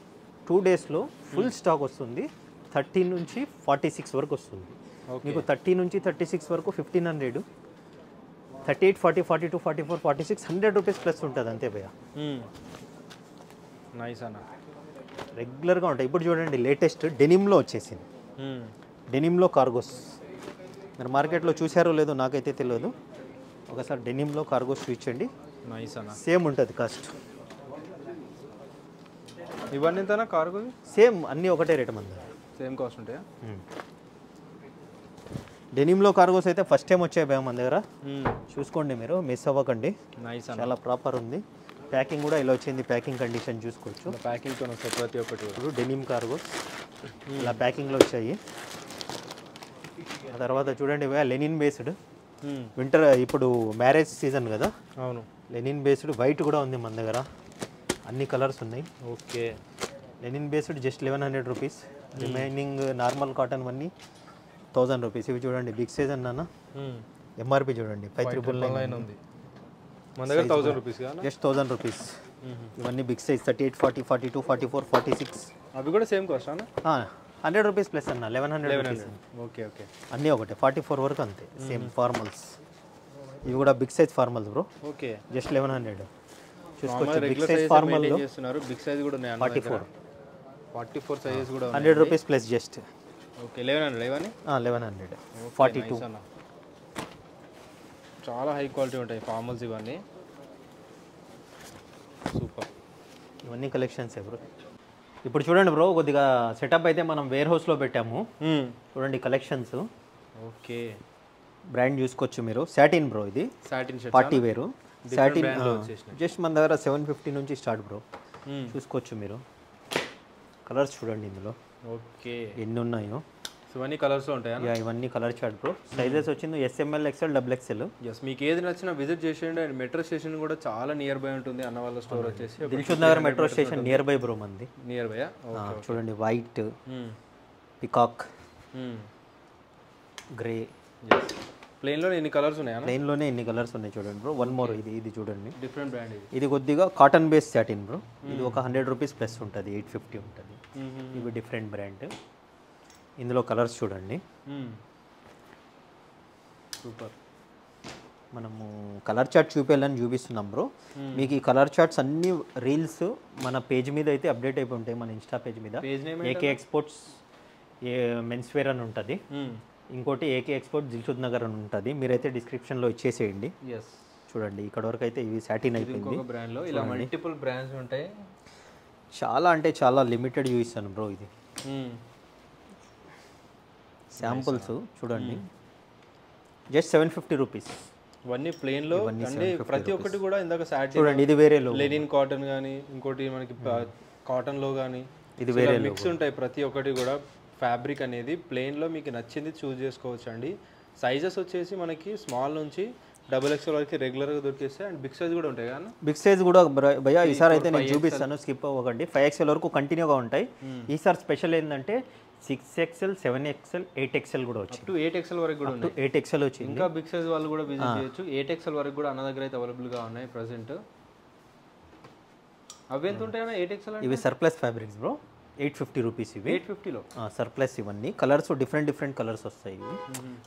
2 డేస్లో ఫుల్ స్టాక్ వస్తుంది. 30 నుంచి 46 వరకు వస్తుంది మీకు. 30 నుంచి 36 వరకు 1500. 38 40 42 44 46 100 రూపీస్ ప్లస్ ఉంటుంది అంతే భయ్యా. నైస్ అన్న, రెగ్యులర్గా ఉంటాయి. ఇప్పుడు చూడండి లేటెస్ట్ డెనిమ్లో వచ్చేసింది. డెనిమ్లో కార్గోస్ మీరు మార్కెట్లో చూసారో లేదో నాకైతే తెలియదు. ఒకసారి డెనిమ్లో కార్గోస్ చూపించండి. నైస్ అన్న. సేమ్ ఉంటుంది కాస్ట్. ఇవన్నీ ఎంతనా కార్గో? సేమ్ అన్నీ ఒకటే రేట్ మన దగ్గర. సేమ్ కాస్ట్ ఉంటాయా? డెనిమ్లో కార్గోస్ అయితే ఫస్ట్ టైం వచ్చాయి భయ మన దగ్గర. చూసుకోండి మీరు, మిస్ అవ్వకండి. నైస్. చాలా ప్రాపర్ ఉంది. ప్యాకింగ్ కూడా ఇలా వచ్చింది. ప్యాకింగ్ కండిషన్ చూసుకోవచ్చు. ప్యాకింగ్తో వస్తాయి ప్రతి ఒక్కటి. ఇప్పుడు డెనిమ్ కార్గోస్ ఇలా ప్యాకింగ్లో వచ్చాయి. ఆ తర్వాత చూడండి భయ లెనిన్ బేస్డ్ వింటర్, ఇప్పుడు మ్యారేజ్ సీజన్ కదా. అవును. లెనిన్ బేస్డ్ వైట్ కూడా ఉంది మన దగ్గర. అన్ని కలర్స్ ఉన్నాయి. Okay. Linen based just 1100 rupees. Remaining normal cotton అన్నీ 1000 రూపీస్. ఇవి చూడండి బిగ్ సైజ్ అన్న. ఎంఆర్పి చూడండి 5399 ఉంది మన దగ్గర. 1000 రూపీస్ జస్ట్ 1000 రూపీస్. ఇవన్నీ బిగ్ సైజ్ 38, 40, 42, 44, 46. అవి కూడా సేమ్ కాస్ట్ అన్న? 100 రూపీస్ ప్లస్ అన్న 1100 రూపీస్. Okay okay. అన్నీ ఒకటే 44 వరకు అంతే. Same formals. ఇవి కూడా big size formals bro. Okay. Just 1100 చూసుకోవచ్చు. బిగ్ సైజ్ ఫార్మల్ చేస్తున్నారు. బిగ్ సైజ్ కూడా ఉన్నాయి. 44 సైజెస్ కూడా 100 రూపీస్ ప్లస్ జస్ట్. ఓకే. 1100 ఇవన్నీ? 1100. 42. చాలా హై క్వాలిటీ ఉంటాయి ఫార్మల్స్ ఇవన్నీ. సూపర్. ఇవన్నీ కలెక్షన్స్ బ్రో. ఇప్పుడు చూడండి బ్రో, కొద్దిగా సెటప్ అయితే మనం వేర్ హౌస్లో పెట్టాము. చూడండి కలెక్షన్స్. ఓకే. బ్రాండ్ చూసుకోవచ్చు మీరు. సాటిన్ బ్రో, ఇది సాటిన్ షర్ట్, పార్టీ వేరు. సాటిన్ జస్ట్ మన దగ్గర 750 నుంచి స్టార్ట్ బ్రో. చూసుకోవచ్చు మీరు. కలర్స్ చూడండి ఇందులో. ఓకే. ఎన్ని ఉన్నాయో. ఇవన్నీ కలర్స్ ఉంటాయా? ఇవన్నీ కలర్ చార్ట్ బ్రో. సైజెస్ వచ్చింది SML, XL, XXL. ఎస్, మీకు ఏది నచ్చినా విజిట్ చేసేయండి. అండ్ మెట్రో స్టేషన్ కూడా చాలా నియర్ బై ఉంటుంది. అన్న వాళ్ళ స్టోర్ వచ్చేసి Dilsukh Nagar metro station near by bro మంది. Near by. చూడండి వైట్, పికాక్, గ్రే. ప్లెయిన్లో ఎన్ని కలర్స్ ఉన్నాయా? ప్లెయిన్లోనే ఎన్ని కలర్స్ ఉన్నాయి చూడండి బ్రో. వన్ మోర్, ఇది చూడండి. డిఫరెంట్ బ్రాండ్ ఇది. ఇది కొద్దిగా కాటన్ బేస్ సాటిన్ బ్రో. ఇది ఒక 100 రూపీస్ ప్లస్ ఉంటుంది. 850 ఉంటుంది. ఇవి డిఫరెంట్ బ్రాండ్. ఇందులో కలర్స్ చూడండి. సూపర్. మనము కలర్ చార్ట్ చూపిస్తున్నాం బ్రో. మీకు ఈ కలర్ చార్ట్స్ అన్ని రీల్స్ మన పేజ్ మీద అయితే అప్డేట్ అయిపోయి ఉంటాయి. మన ఇన్స్టా పేజ్ మీద AK ఎక్స్పోర్ట్స్ మెన్స్ వేర్ అని ఉంటుంది. ఇంకోటి AK ఎక్స్పోర్ట్ దిల్షుక్ నగర్ అని ఉంటుంది. మీరైతే డిస్క్రిప్షన్లో ఇచ్చేసేయండి. చూడండి ఇక్కడ వరకు అయితే ఇవి సాటిన్ అయిపోయింది. బ్రాండ్లో ఇలా మల్టిపుల్ బ్రాండ్స్ ఉంటాయి. చాలా అంటే చాలా లిమిటెడ్ చూపిస్తాను బ్రో. ఇది శాంపుల్స్ చూడండి. Just 750 rupees. ఇవన్నీ ప్లెయిన్లో. ప్రతి ఒక్కటి కూడా ఇందాక సాటిన్ చూడండి. ఇది వేరే లెనిన్ కాటన్ కానీ, ఇంకోటి మనకి కాటన్లో కానీ, ఇది వేరే మిక్స్ ఉంటాయి. ప్రతి ఒక్కటి కూడా ఫ్యాబ్రిక్ అనేది ప్లెయిన్లో మీకు నచ్చింది చూస్ చేసుకోవచ్చు అండి. సైజెస్ వచ్చేసి మనకి స్మాల్ నుంచి XXL వరకు రెగ్యులర్గా దొరికేస్తాయి. అండ్ బిగ్ సైజ్ కూడా ఉంటాయి కదా. బిగ్ సైజ్ కూడా భయ్యా ఈసారి అయితే నేను చూపిస్తాను, స్కిప్ అవ్వకండి. 5XL వరకు కంటిన్యూగా ఉంటాయి. ఈసారి స్పెషల్ ఏంటంటే 6XL, 7XL, 8XL కూడా వచ్చింది. 8XL వరకు కూడా ఉన్నాయి. 8XL వచ్చింది. ఇంకా బిగ్ సైజ్ వాళ్ళు కూడా విజిట్ చేయొచ్చు. 8XL వరకు కూడా అన్న దగ్గర అయితే అవైలబుల్గా ఉన్నాయి ప్రెసెంట్. అవి ఎంత ఉంటాయన్నా 8XL? ఇవి సర్ప్లస్ ఫ్యాబ్రిక్స్ బ్రో. 850 రూపీస్ ఇవి. 850లో సర్ప్లస్. ఇవన్నీ కలర్స్ డిఫరెంట్ కలర్స్ వస్తాయి. ఇవి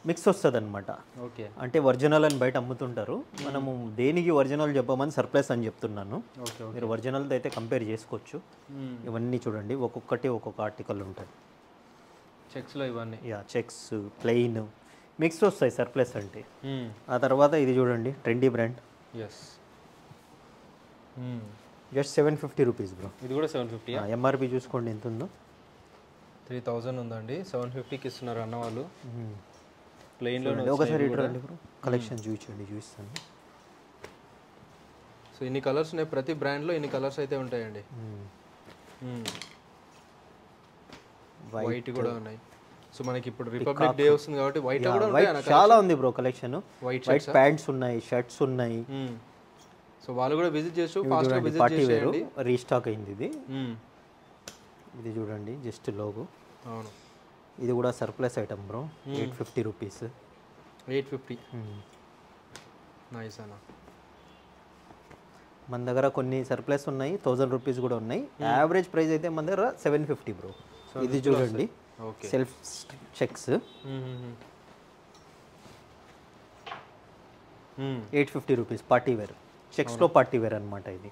మిక్స్ వస్తుంది అనమాట. ఓకే. అంటే ఒరిజినల్ అని బయట అమ్ముతుంటారు. మనము దేనికి ఒరిజినల్ చెప్పమని సర్ప్లస్ అని చెప్తున్నాను. మీరు ఒరిజినల్తో అయితే కంపేర్ చేసుకోవచ్చు. ఇవన్నీ చూడండి, ఒక్కొక్కటి ఒక్కొక్క ఆర్టికల్ ఉంటుంది. చెక్స్లో ఇవన్నీ. చెక్స్, ప్లెయిన్ మిక్స్ వస్తాయి సర్ప్లస్ అంటే. ఆ తర్వాత ఇది చూడండి, trendy brand. Just 750 rupees bro. ఇది కూడా 750. MRP చూసుకోండి ఎంత ఉందో. 3000 ఉందండి. 750కి ఇస్తున్నారు అన్న వాళ్ళు. ప్లెయిన్లో ఒకసారి ఇట్రండి బ్రో. కలెక్షన్ చూపిస్తాను. సో ఇన్ని కలర్స్ ఉన్నాయి. ప్రతి బ్రాండ్లో ఇన్ని కలర్స్ అయితే ఉంటాయండి. వైట్ కూడా ఉన్నాయి. సో మనకి ఇప్పుడు రిపబ్లిక్ డే వస్తుంది కాబట్టి వైట్ కూడా ఉంటాయి. చాలా ఉంది బ్రో కలెక్షన్. వైట్ ప్యాంట్స్ ఉన్నాయి, షర్ట్స్ ఉన్నాయి. సో వాళ్ళు కూడా విజిట్ చేసి ఫాస్ట్ గా విజిట్ చేయండి. రీస్టాక్ అయింది ఇది. ఇది చూడండి జస్ట్ లోగో. అవును. ఇది కూడా surplus item bro. 850 rupees. 850. Nice అన్న. మన దగ్గర కొన్ని సర్ప్లస్ ఉన్నాయి, 1000 రూపీస్ కూడా ఉన్నాయి. యావరేజ్ ప్రైస్ అయితే మన దగ్గర 750 బ్రో. ఇది చూడండి self checks. 850 rupees party wear. చెక్స్లో పార్టీ వేర్ అనమాట ఇది.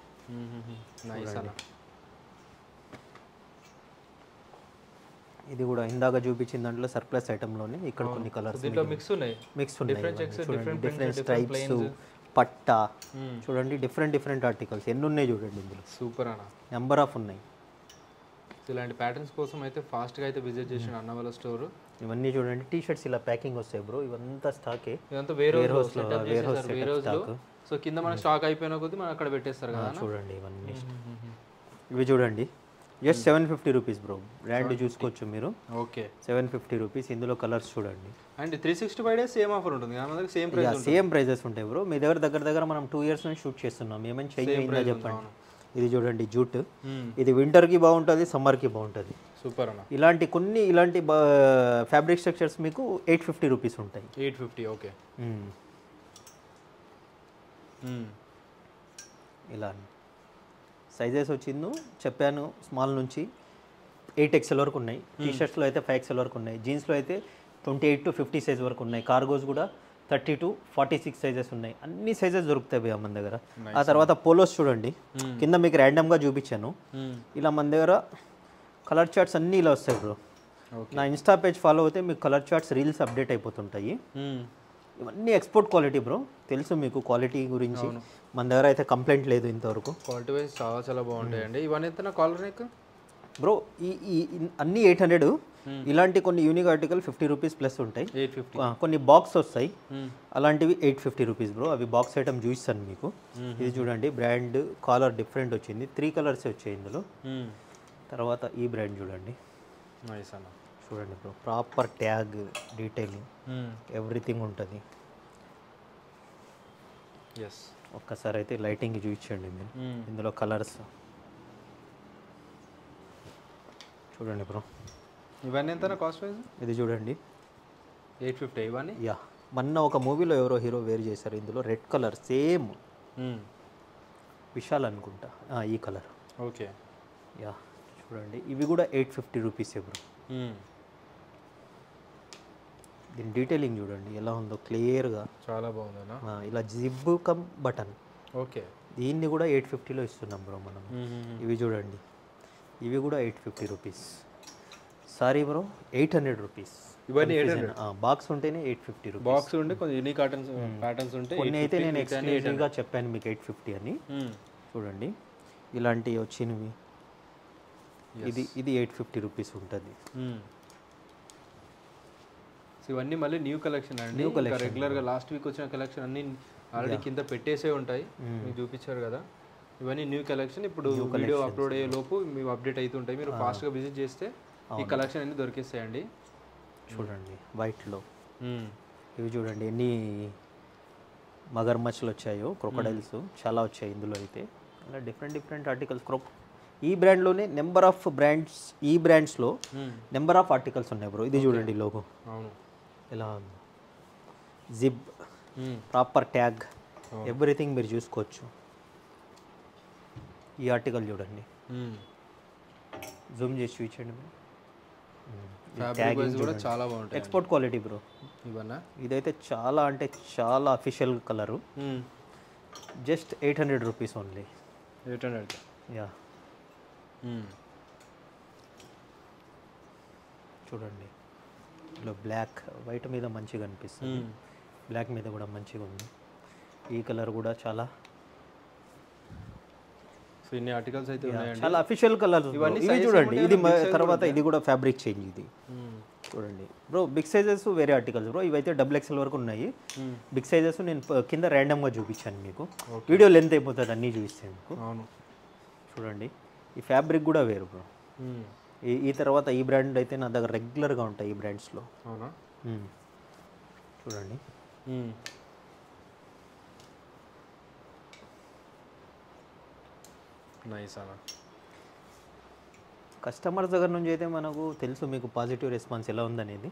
ఇది కూడా ఇందాక చూపించిన దాంట్లో సర్ప్లస్ ఐటమ్లోనే ఇక్కడ కొన్ని కలర్స్ మిక్స్ ఉన్నాయి. డిఫరెంట్ స్ట్రైప్స్, పట్టా చూడండి. డిఫరెంట్ ఆర్టికల్స్ ఎన్ని ఉన్నాయి చూడండి ఇందులో. సూపర్ అన్న. నెంబర్ ఆఫ్ ఉన్నాయి. ఇలాంటి ప్యాటర్న్స్ కోసం అయితే ఫాస్ట్గా అయితే విజిట్ చేసిన అన్న వాళ్ళ స్టోర్. ఇవన్నీ చూడండి టీ షర్ట్స్ ఇలా ప్యాకింగ్ వస్తాయి బ్రో, ఇవంతా స్టాకే. ఇదంతా వేరే హౌస్లో. సో కింద మనకి స్టాక్ అయిపోయిన కొద్దీ మనం అక్కడ పెట్టేస్తారు కదా. చూడండి ఇవన్నీ ఇవి చూడండి జస్ట్ 750 రూపీస్ బ్రో, బ్రాండ్ చూసుకోవచ్చు మీరు. Okay 750 rupees. ఇందులో కలర్స్ చూడండి. అండ్ 365 డేస్ సేమ్ ఆఫర్ ఉంటుంది కదా మన దగ్గర, సేమ్ ప్రైస్. సేమ్ ప్రైజెస్ ఉంటాయి బ్రో. మీ దగ్గర మనం 2 years నుంచి షూట్ చేస్తున్నాం, ఏమైనా చేంజ్ అయిందా చెప్పండి. ఇది చూడండి జూట్, ఇది వింటర్కి బాగుంటుంది, సమ్మర్కి బాగుంటుంది. సూపర్ అన్న. ఇలాంటి ఫ్యాబ్రిక్ స్ట్రక్చర్స్ మీకు 850 రూపీస్ ఉంటాయి. 850. ఓకే. ఇలా సైజెస్ వచ్చిందో చెప్పాను, స్మాల్ నుంచి 8XL వరకు ఉన్నాయి. టీషర్ట్స్లో అయితే 5XL వరకు ఉన్నాయి. జీన్స్లో అయితే 28 to 50 సైజ్ వరకు ఉన్నాయి. కార్గోస్ కూడా 30 to 46 సైజెస్ ఉన్నాయి. అన్ని సైజెస్ దొరుకుతాయి భయ్యా మన దగ్గర. ఆ తర్వాత పోలోస్ చూడండి, కింద మీకు ర్యాండమ్గా చూపించాను. ఇలా మన దగ్గర కలర్ చార్ట్స్ అన్నీ ఇలా వస్తాయి బ్రో. నా ఇన్స్టా పేజ్ ఫాలో అయితే మీకు కలర్ చార్ట్స్ రీల్స్ అప్డేట్ అయిపోతుంటాయి. ఇవన్నీ ఎక్స్పోర్ట్ క్వాలిటీ బ్రో, తెలుసు మీకు క్వాలిటీ గురించి. మన దగ్గర అయితే కంప్లైంట్ లేదు ఇంతవరకు. క్వాలిటీ వైజ్ చాలా చాలా బాగుంటాయండి. ఇవన్నీ ఎంత కాలర్ నెక్ బ్రో? ఈ అన్నీ 800. ఇలాంటి కొన్ని యూనిక్ ఆర్టికల్ 50 రూపీస్ ప్లస్ ఉంటాయి. 850. కొన్ని బాక్స్ వస్తాయి, అలాంటివి 850 రూపీస్ బ్రో. అవి బాక్స్ ఐటమ్ చూపిస్తాను మీకు. ఇది చూడండి, బ్రాండ్ కాలర్ డిఫరెంట్ వచ్చింది, 3 కలర్స్ వచ్చాయి ఇందులో. తర్వాత ఈ బ్రాండ్ చూడండి, నైస్ అన్న. చూడండి bro, proper tag, detailing, everything ఉంటుంది. ఎస్, ఒక్కసారి అయితే లైటింగ్ చూపించండి మీరు. ఇందులో కలర్స్ చూడండి బ్రో. ఇవన్నీ ఎంత కాస్ట్ వైజ్? ఇది చూడండి 850 ఇవన్నీ. యా, మొన్న ఒక మూవీలో ఎవరో హీరో వేర్ చేశారు. ఇందులో రెడ్ కలర్ సేమ్, విశాల్ అనుకుంటా ఈ కలర్. ఓకే. యా చూడండి, ఇవి కూడా 850 రూపీసే బ్రో. దీని డీటెయిలింగ్ చూడండి ఎలా ఉందో క్లియర్గా, చాలా బాగుందన్నా. ఇలా జిబ్ కమ్ బటన్. ఓకే. దీన్ని కూడా 850లో ఇస్తున్నాం బ్రో మనం. ఇవి చూడండి, ఇవి కూడా 850 రూపీస్. Sorry bro, 800 rupees. ఇవన్నీ 800. బాక్స్ ఉంటేనే 850 రూపీస్. బాక్స్ ఉంటే కొంచెం యూనిక్ ప్యాటర్న్స్ ఉంటాయి. కొన్ని అయితే నేను ఎక్స్క్లూజివ్గా చెప్పాను మీకు 850 అని. చూడండి ఇలాంటివి వచ్చినవి. ఇది 850 రూపీస్ ఉంటుంది. ఇవన్నీ మళ్ళీ న్యూ కలెక్షన్ అండి. న్యూ కలెక్షన్, రెగ్యులర్గా లాస్ట్ వీక్ వచ్చిన కలెక్షన్ అన్ని ఆల్రెడీ కింద పెట్టేసే ఉంటాయి, మీకు చూపించారు కదా. ఇవన్నీ న్యూ కలెక్షన్. ఇప్పుడు వీడియో అప్లోడ్ అయ్యే లోపు మేము అప్డేట్ అవుతుంటాయి. మీరు ఫాస్ట్గా విజిట్ చేస్తే ఈ కలెక్షన్ అన్ని దొరికేస్తాయండి. చూడండి వైట్లో ఇవి చూడండి ఎన్ని మగర్మచ్లు వచ్చాయో, క్రొకడైల్స్ చాలా వచ్చాయి ఇందులో అయితే. అలా డిఫరెంట్ ఆర్టికల్స్. ఈ బ్రాండ్లోనే నెంబర్ ఆఫ్ బ్రాండ్స్, ఈ బ్రాండ్స్లో నెంబర్ ఆఫ్ ఆర్టికల్స్ ఉన్నాయి బ్రో. ఇది చూడండి లోగో ఎలా ఉంది, జిబ్, ప్రాపర్ ట్యాగ్, ఎవ్రీథింగ్ మీరు చూసుకోవచ్చు. ఈ ఆర్టికల్ చూడండి, జూమ్ చేసి చూపించండి. చాలా బాగుంటుంది, ఎక్స్పోర్ట్ క్వాలిటీ బ్రో. ఇదైతే చాలా అంటే చాలా official colour. Just 800 rupees only. 800. Yeah చూడండి, ఇలా బ్లాక్ వైట్ మీద మంచిగా అనిపిస్తుంది, బ్లాక్ మీద కూడా మంచిగా ఉంది. ఈ కలర్ కూడా చాలా ఇన్ని ఆర్టికల్స్ అయితే ఉన్నాయండి, చాలా అఫీషియల్ కలర్స్. ఇవి చూడండి, ఇది తర్వాత ఇది కూడా ఫ్యాబ్రిక్ చేంజ్. ఇది చూడండి బ్రో, బిగ్ సైజెస్ వేరే ఆర్టికల్స్ బ్రో. ఇవైతే XXL వరకు ఉన్నాయి. బిగ్ సైజెస్ నేను కింద ర్యాండమ్గా చూపించాను మీకు. వీడియో లెంత్ అయిపోతుంది అన్నీ చూపిస్తాను మీకు. చూడండి, ఈ ఫ్యాబ్రిక్ కూడా వేరు బ్రో. ఈ తర్వాత ఈ బ్రాండ్ అయితే నా దగ్గర రెగ్యులర్గా ఉంటాయి ఈ బ్రాండ్స్లో. చూడండి నైస్ అన్న. కస్టమర్స్ దగ్గర నుంచి అయితే మనకు తెలుసు మీకు పాజిటివ్ రెస్పాన్స్ ఎలా ఉందనేది.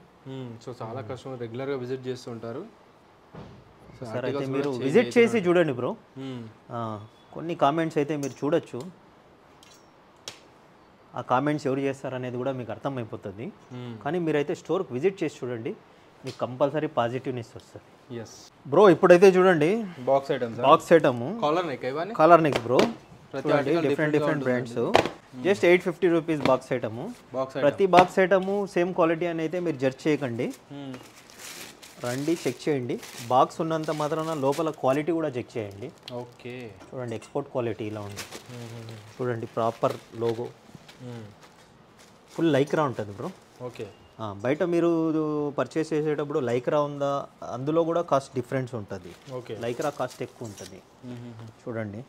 సో చాలా కస్టమర్ రెగ్యులర్గా విజిట్ చేస్తుంటారు. సరే అయితే మీరు విజిట్ చేసి చూడండి బ్రో. కొన్ని కామెంట్స్ అయితే మీరు చూడొచ్చు. ఆ కామెంట్స్ ఎవరు చేస్తారనేది కూడా మీకు అర్థమైపోతుంది. కానీ మీరైతే స్టోర్కి విజిట్ చేసి చూడండి, మీకు కంపల్సరీ పాజిటివ్నెస్ వస్తుంది. బ్రో ఇప్పుడైతే చూడండి, box items, box item collar neck bro. చూడండి different brands. Just 850 rupees box item. ప్రతి బాక్స్ ఐటమ్ సేమ్ క్వాలిటీ అని అయితే మీరు జడ్జ్ చేయకండి, రండి చెక్ చేయండి. బాక్స్ ఉన్నంత మాత్రాన లోపల క్వాలిటీ కూడా చెక్ చేయండి. ఓకే చూడండి ఎక్స్పోర్ట్ క్వాలిటీ ఇలా ఉంది. చూడండి ప్రాపర్ లోగో, ఫుల్ లైక్రా ఉంటుంది బ్రో. ఓకే. బయట మీరు పర్చేస్ చేసేటప్పుడు లైక్రా ఉందా, అందులో కూడా కాస్ట్ డిఫరెన్స్ ఉంటుంది. ఓకే. లైక్రా కాస్ట్ ఎక్కువ ఉంటుంది. చూడండి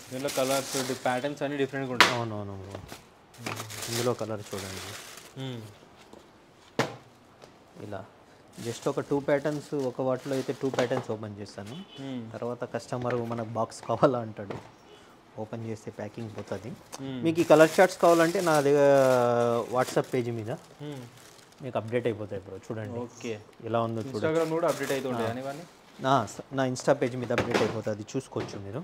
దీనిలో కలర్స్ ప్యాటర్న్స్ అన్ని డిఫరెంట్గా ఉంటాయి. అవునవును బ్రో. ఇందులో కలర్ చూడండి ఇలా జస్ట్ ఒక 2 ప్యాటర్న్స్, ఒక వాటిలో అయితే 2 ప్యాటర్న్స్ ఓపెన్ చేస్తాను. తర్వాత కస్టమర్ మనకు బాక్స్ కావాలా అంటాడు, ఓపెన్ చేస్తే ప్యాకింగ్ పోతుంది. మీకు ఈ కలర్ చార్ట్స్ కావాలంటే నా దగ్గర వాట్సాప్ పేజ్ మీద మీకు అప్డేట్ అయిపోతాయి బ్రో. చూడండి ఓకే. ఎలా ఉందో చూడండి. ఇన్స్టాగ్రామ్ కూడా అప్డేట్ అవుతుంటాయి. నా ఇన్స్టా పేజ్ మీద అప్డేట్ అయిపోతుంది, చూసుకోవచ్చు మీరు.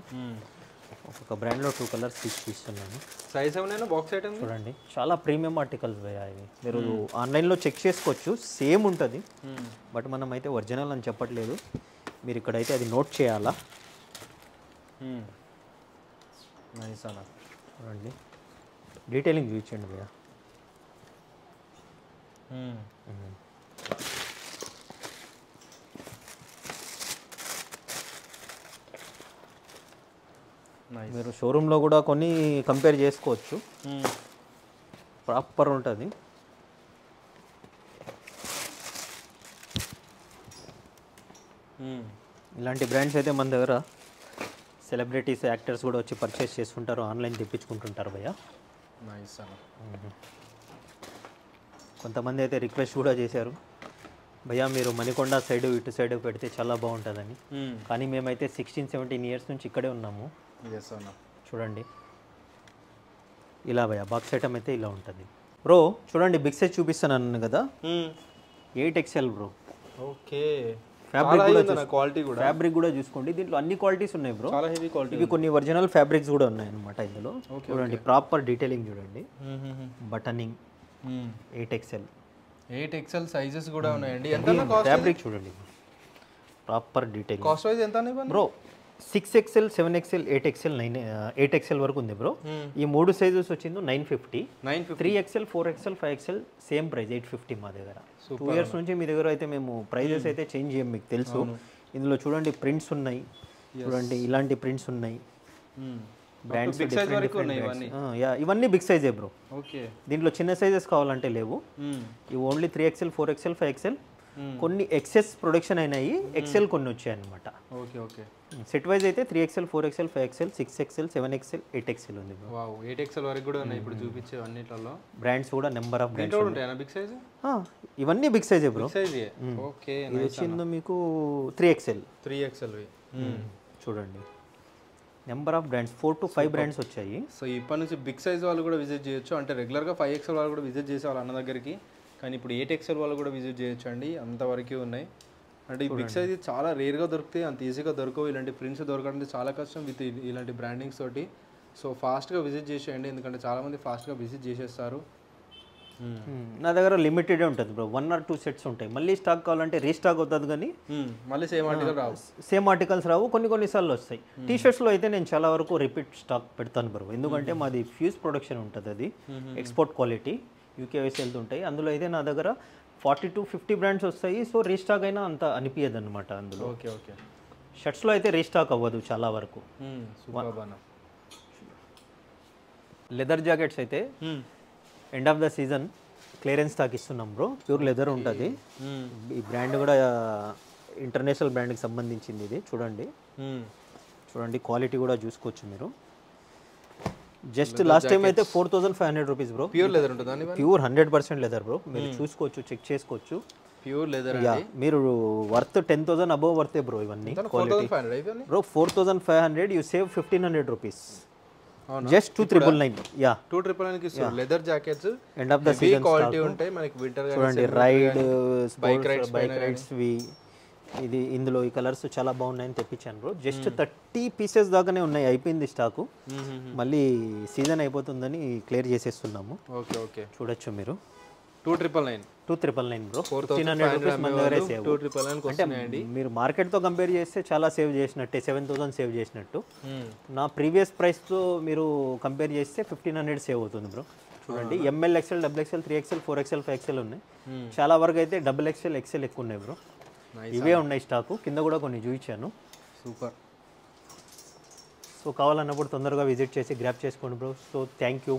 ఒక్కొక్క బ్రాండ్లో 2 కలర్స్ తీస్తున్నాను. సైజ్ ఏమైనా బాక్స్ ఐటమ్ చూడండి చాలా ప్రీమియం ఆర్టికల్స్ భయ్యా ఇవి. మీరు ఆన్లైన్లో చెక్ చేసుకోవచ్చు, సేమ్ ఉంటుంది. బట్ మనం అయితే ఒరిజినల్ అని చెప్పట్లేదు, మీరు ఇక్కడైతే అది నోట్ చేయాలా. నైస్ అన్న. చూడండి డీటెయిలింగ్ చూపించండి భయ్యా. మీరు షోరూంలో కూడా కొన్ని కంపేర్ చేసుకోవచ్చు, ప్రాపర్ ఉంటుంది. ఇలాంటి బ్రాండ్స్ అయితే మన దగ్గర సెలబ్రిటీస్, యాక్టర్స్ కూడా వచ్చి పర్చేస్ చేసుకుంటారు, ఆన్లైన్ తెప్పించుకుంటుంటారు భయ్యా. నైస్ అన్న. కొంతమంది అయితే రిక్వెస్ట్ కూడా చేశారు, భయ్యా మీరు మణికొండ సైడ్ ఇటు సైడ్ పెడితే చాలా బాగుంటుందని. కానీ మేమైతే 16-17 ఇయర్స్ నుంచి ఇక్కడే ఉన్నాము. చూడండి ఇలా భయ్యా బాక్స్ ఐటమ్ అయితే ఇలా ఉంటుంది బ్రో. చూడండి బిగ్ సైజ్ చూపిస్తాను అన్నాను కదా, 8XL బ్రో. ఓకే. ఫ్యాబ్రిక్ కూడా చూసుకోండి, దీంట్లో అన్ని క్వాలిటీస్ ఉన్నాయి బ్రో. చాలా హెవీ క్వాలిటీ. ఇవి కొన్ని ఒరిజినల్ ఫ్యాబ్రిక్స్ కూడా ఉన్నాయి అనమాట ఇందులో. చూడండి ప్రాపర్ డీటెయిలింగ్ చూడండి, బటనింగ్ 8XL. 8XL సైజెస్ కూడా ఉన్నాయండి. ఎంత ఫ్యాబ్రిక్ చూడండి, ప్రాపర్ డీటెయిలింగ్. కాస్ట్ వైజ్ ఎంత bro? 6XL, 7XL, 8XL, 8XL వరకు ఉంది బ్రో. ఈ 3 సైజెస్ వచ్చింది 950. 3XL, 4XL, 5XL same price 850 మా దగ్గర. 2 ఇయర్స్ నుంచి మీ దగ్గర అయితే మేము ప్రైజెస్ అయితే చేంజ్ చేయం, మీకు తెలుసు. ఇందులో చూడండి ప్రింట్స్ ఉన్నాయి, చూడండి ఇలాంటి ప్రింట్స్ ఉన్నాయి. బ్రాండ్స్ ఇవన్నీ బిగ్ సైజే బ్రో. ఓకే. దీంట్లో చిన్న సైజెస్ కావాలంటే లేవు, ఇవి ఓన్లీ 3XL, 4XL, 5XL. కొన్ని ఎక్సెస్ ప్రొడక్షన్ అయినాయి, XL కొన్ని వచ్చాయి అనమాట. ఓకే. ఓకే. సెట్ వైజ్ అయితే 3XL, 4XL, 5XL, 6XL, 7XL, 8XL ఉంది. వావ్, 8XL వరకు కూడా ఉన్నాయి ఇప్పుడు చూపించే అన్నిట్లో. బ్రాండ్స్ కూడా నెంబర్ ఆఫ్ బ్రాండ్స్ ఉంటాయా బిగ్ సైజ్? ఇవన్నీ బిగ్ సైజే బ్రో. సైజే. ఓకే. ఇది వచ్చింది మీకు 3XL. 3XL చూడండి number of brands, 4 to 5 brands వచ్చాయి. సో ఇప్పటి నుంచి బిగ్ సైజ్ వాళ్ళు కూడా విజిట్ చేయొచ్చు. అంటే రెగ్యులర్గా 5XL వాళ్ళు కూడా విజిట్ చేసే వాళ్ళ అన్న దగ్గరికి, కానీ ఇప్పుడు 8XL వాళ్ళు కూడా విజిట్ చేయొచ్చు అండి, అంతవరకు ఉన్నాయి. అంటే ఈ బిగ్ సైజ్ చాలా రేర్గా దొరుకుతాయి, అంత ఈజీగా దొరకవు. ఇలాంటి ప్రింట్స్ దొరకడం చాలా కష్టం విత్ ఇలాంటి బ్రాండింగ్స్ తోటి. సో ఫాస్ట్గా విజిట్ చేసేయండి, ఎందుకంటే చాలామంది ఫాస్ట్గా విజిట్ చేసేస్తారు. నా దగ్గర లిమిటెడ్ ఉంటుంది బ్రో, 1 or 2 సెట్స్ ఉంటాయి. మళ్ళీ స్టాక్ కావాలంటే రీస్టాక్ అవుతుంది, కానీ మళ్ళీ సేమ్ ఆర్టికల్స్ రావు. కొన్నిసార్లు వస్తాయి. టీషర్ట్స్లో అయితే నేను చాలా వరకు రిపీట్ స్టాక్ పెడతాను బ్రో, ఎందుకంటే మాది ఫ్యూజ్ ప్రొడక్షన్ ఉంటుంది, అది ఎక్స్పోర్ట్ క్వాలిటీ, యూకేవైస్ వెళ్తుంటాయి. అందులో అయితే నా దగ్గర 40 to 50 బ్రాండ్స్ వస్తాయి. సో రీస్టాక్ అయినా అంత అనిపించదు అనమాట అందులో. ఓకే. ఓకే. షర్ట్స్లో అయితే రీస్టాక్ అవ్వదు చాలా వరకు. లెదర్ జాకెట్స్ అయితే end of the season clearance stock ఇస్తున్నాం బ్రో. ప్యూర్ లెదర్ ఉంటుంది. ఈ బ్రాండ్ కూడా ఇంటర్నేషనల్ బ్రాండ్కి సంబంధించింది ఇది. చూడండి క్వాలిటీ కూడా చూసుకోవచ్చు మీరు. జస్ట్ లాస్ట్ టైం అయితే 4500 రూపీస్ బ్రో. ప్యూర్ లెదర్ ఉంటుంది, ప్యూర్ 100% లెదర్ బ్రో. మీరు చూసుకోవచ్చు, చెక్ చేసుకోవచ్చు. ప్యూర్ లెదర్ మీరు వర్త్ 10,000 అబోవ్ వర్తే బ్రో ఇవన్నీ. Bro 4500, you save 1500 rupees. Just 2,999. 2,999 కి leather jackets end of the season quality ఉంటాయి మనకి. వింటర్ చూడండి రైడ్ బైక్ రైడ్స్ వి. ఇది ఇందులో ఈ కలర్స్ చాలా బాగున్నాయని తెప్పించాను బ్రో. జస్ట్ 30 పీసెస్ దాకానే ఉన్నాయి, అయిపోయింది స్టాకు. మళ్ళీ సీజన్ అయిపోతుందని క్లియర్ చేసేస్తున్నాము. ఓకే. ఓకే. చూడొచ్చు మీరు. 2,999 బ్రో. 1,500 రూపీస్ మన దగ్గరే సేవ్. 2,999 అంటే మీరు మార్కెట్తో కంపేర్ చేస్తే చాలా సేవ్ చేసినట్టే, 7,000 సేవ్ చేసినట్టు. నా ప్రీవియస్ ప్రైస్తో మీరు కంపేర్ చేస్తే 1,500 సేవ్ అవుతుంది బ్రో. చూడండి ML, XL, XXL, 3XL, 4XL, 5XL ఉన్నాయి. చాలా వరకు అయితే XXL, XL ఎక్కువ ఉన్నాయి బ్రో. ఇవే ఉన్నాయి స్టాకు, కింద కూడా కొన్ని చూపించాను. సూపర్. సో కావాలన్నప్పుడు తొందరగా విజిట్ చేసి గ్రాప్ చేసుకోండి బ్రో. So thank you.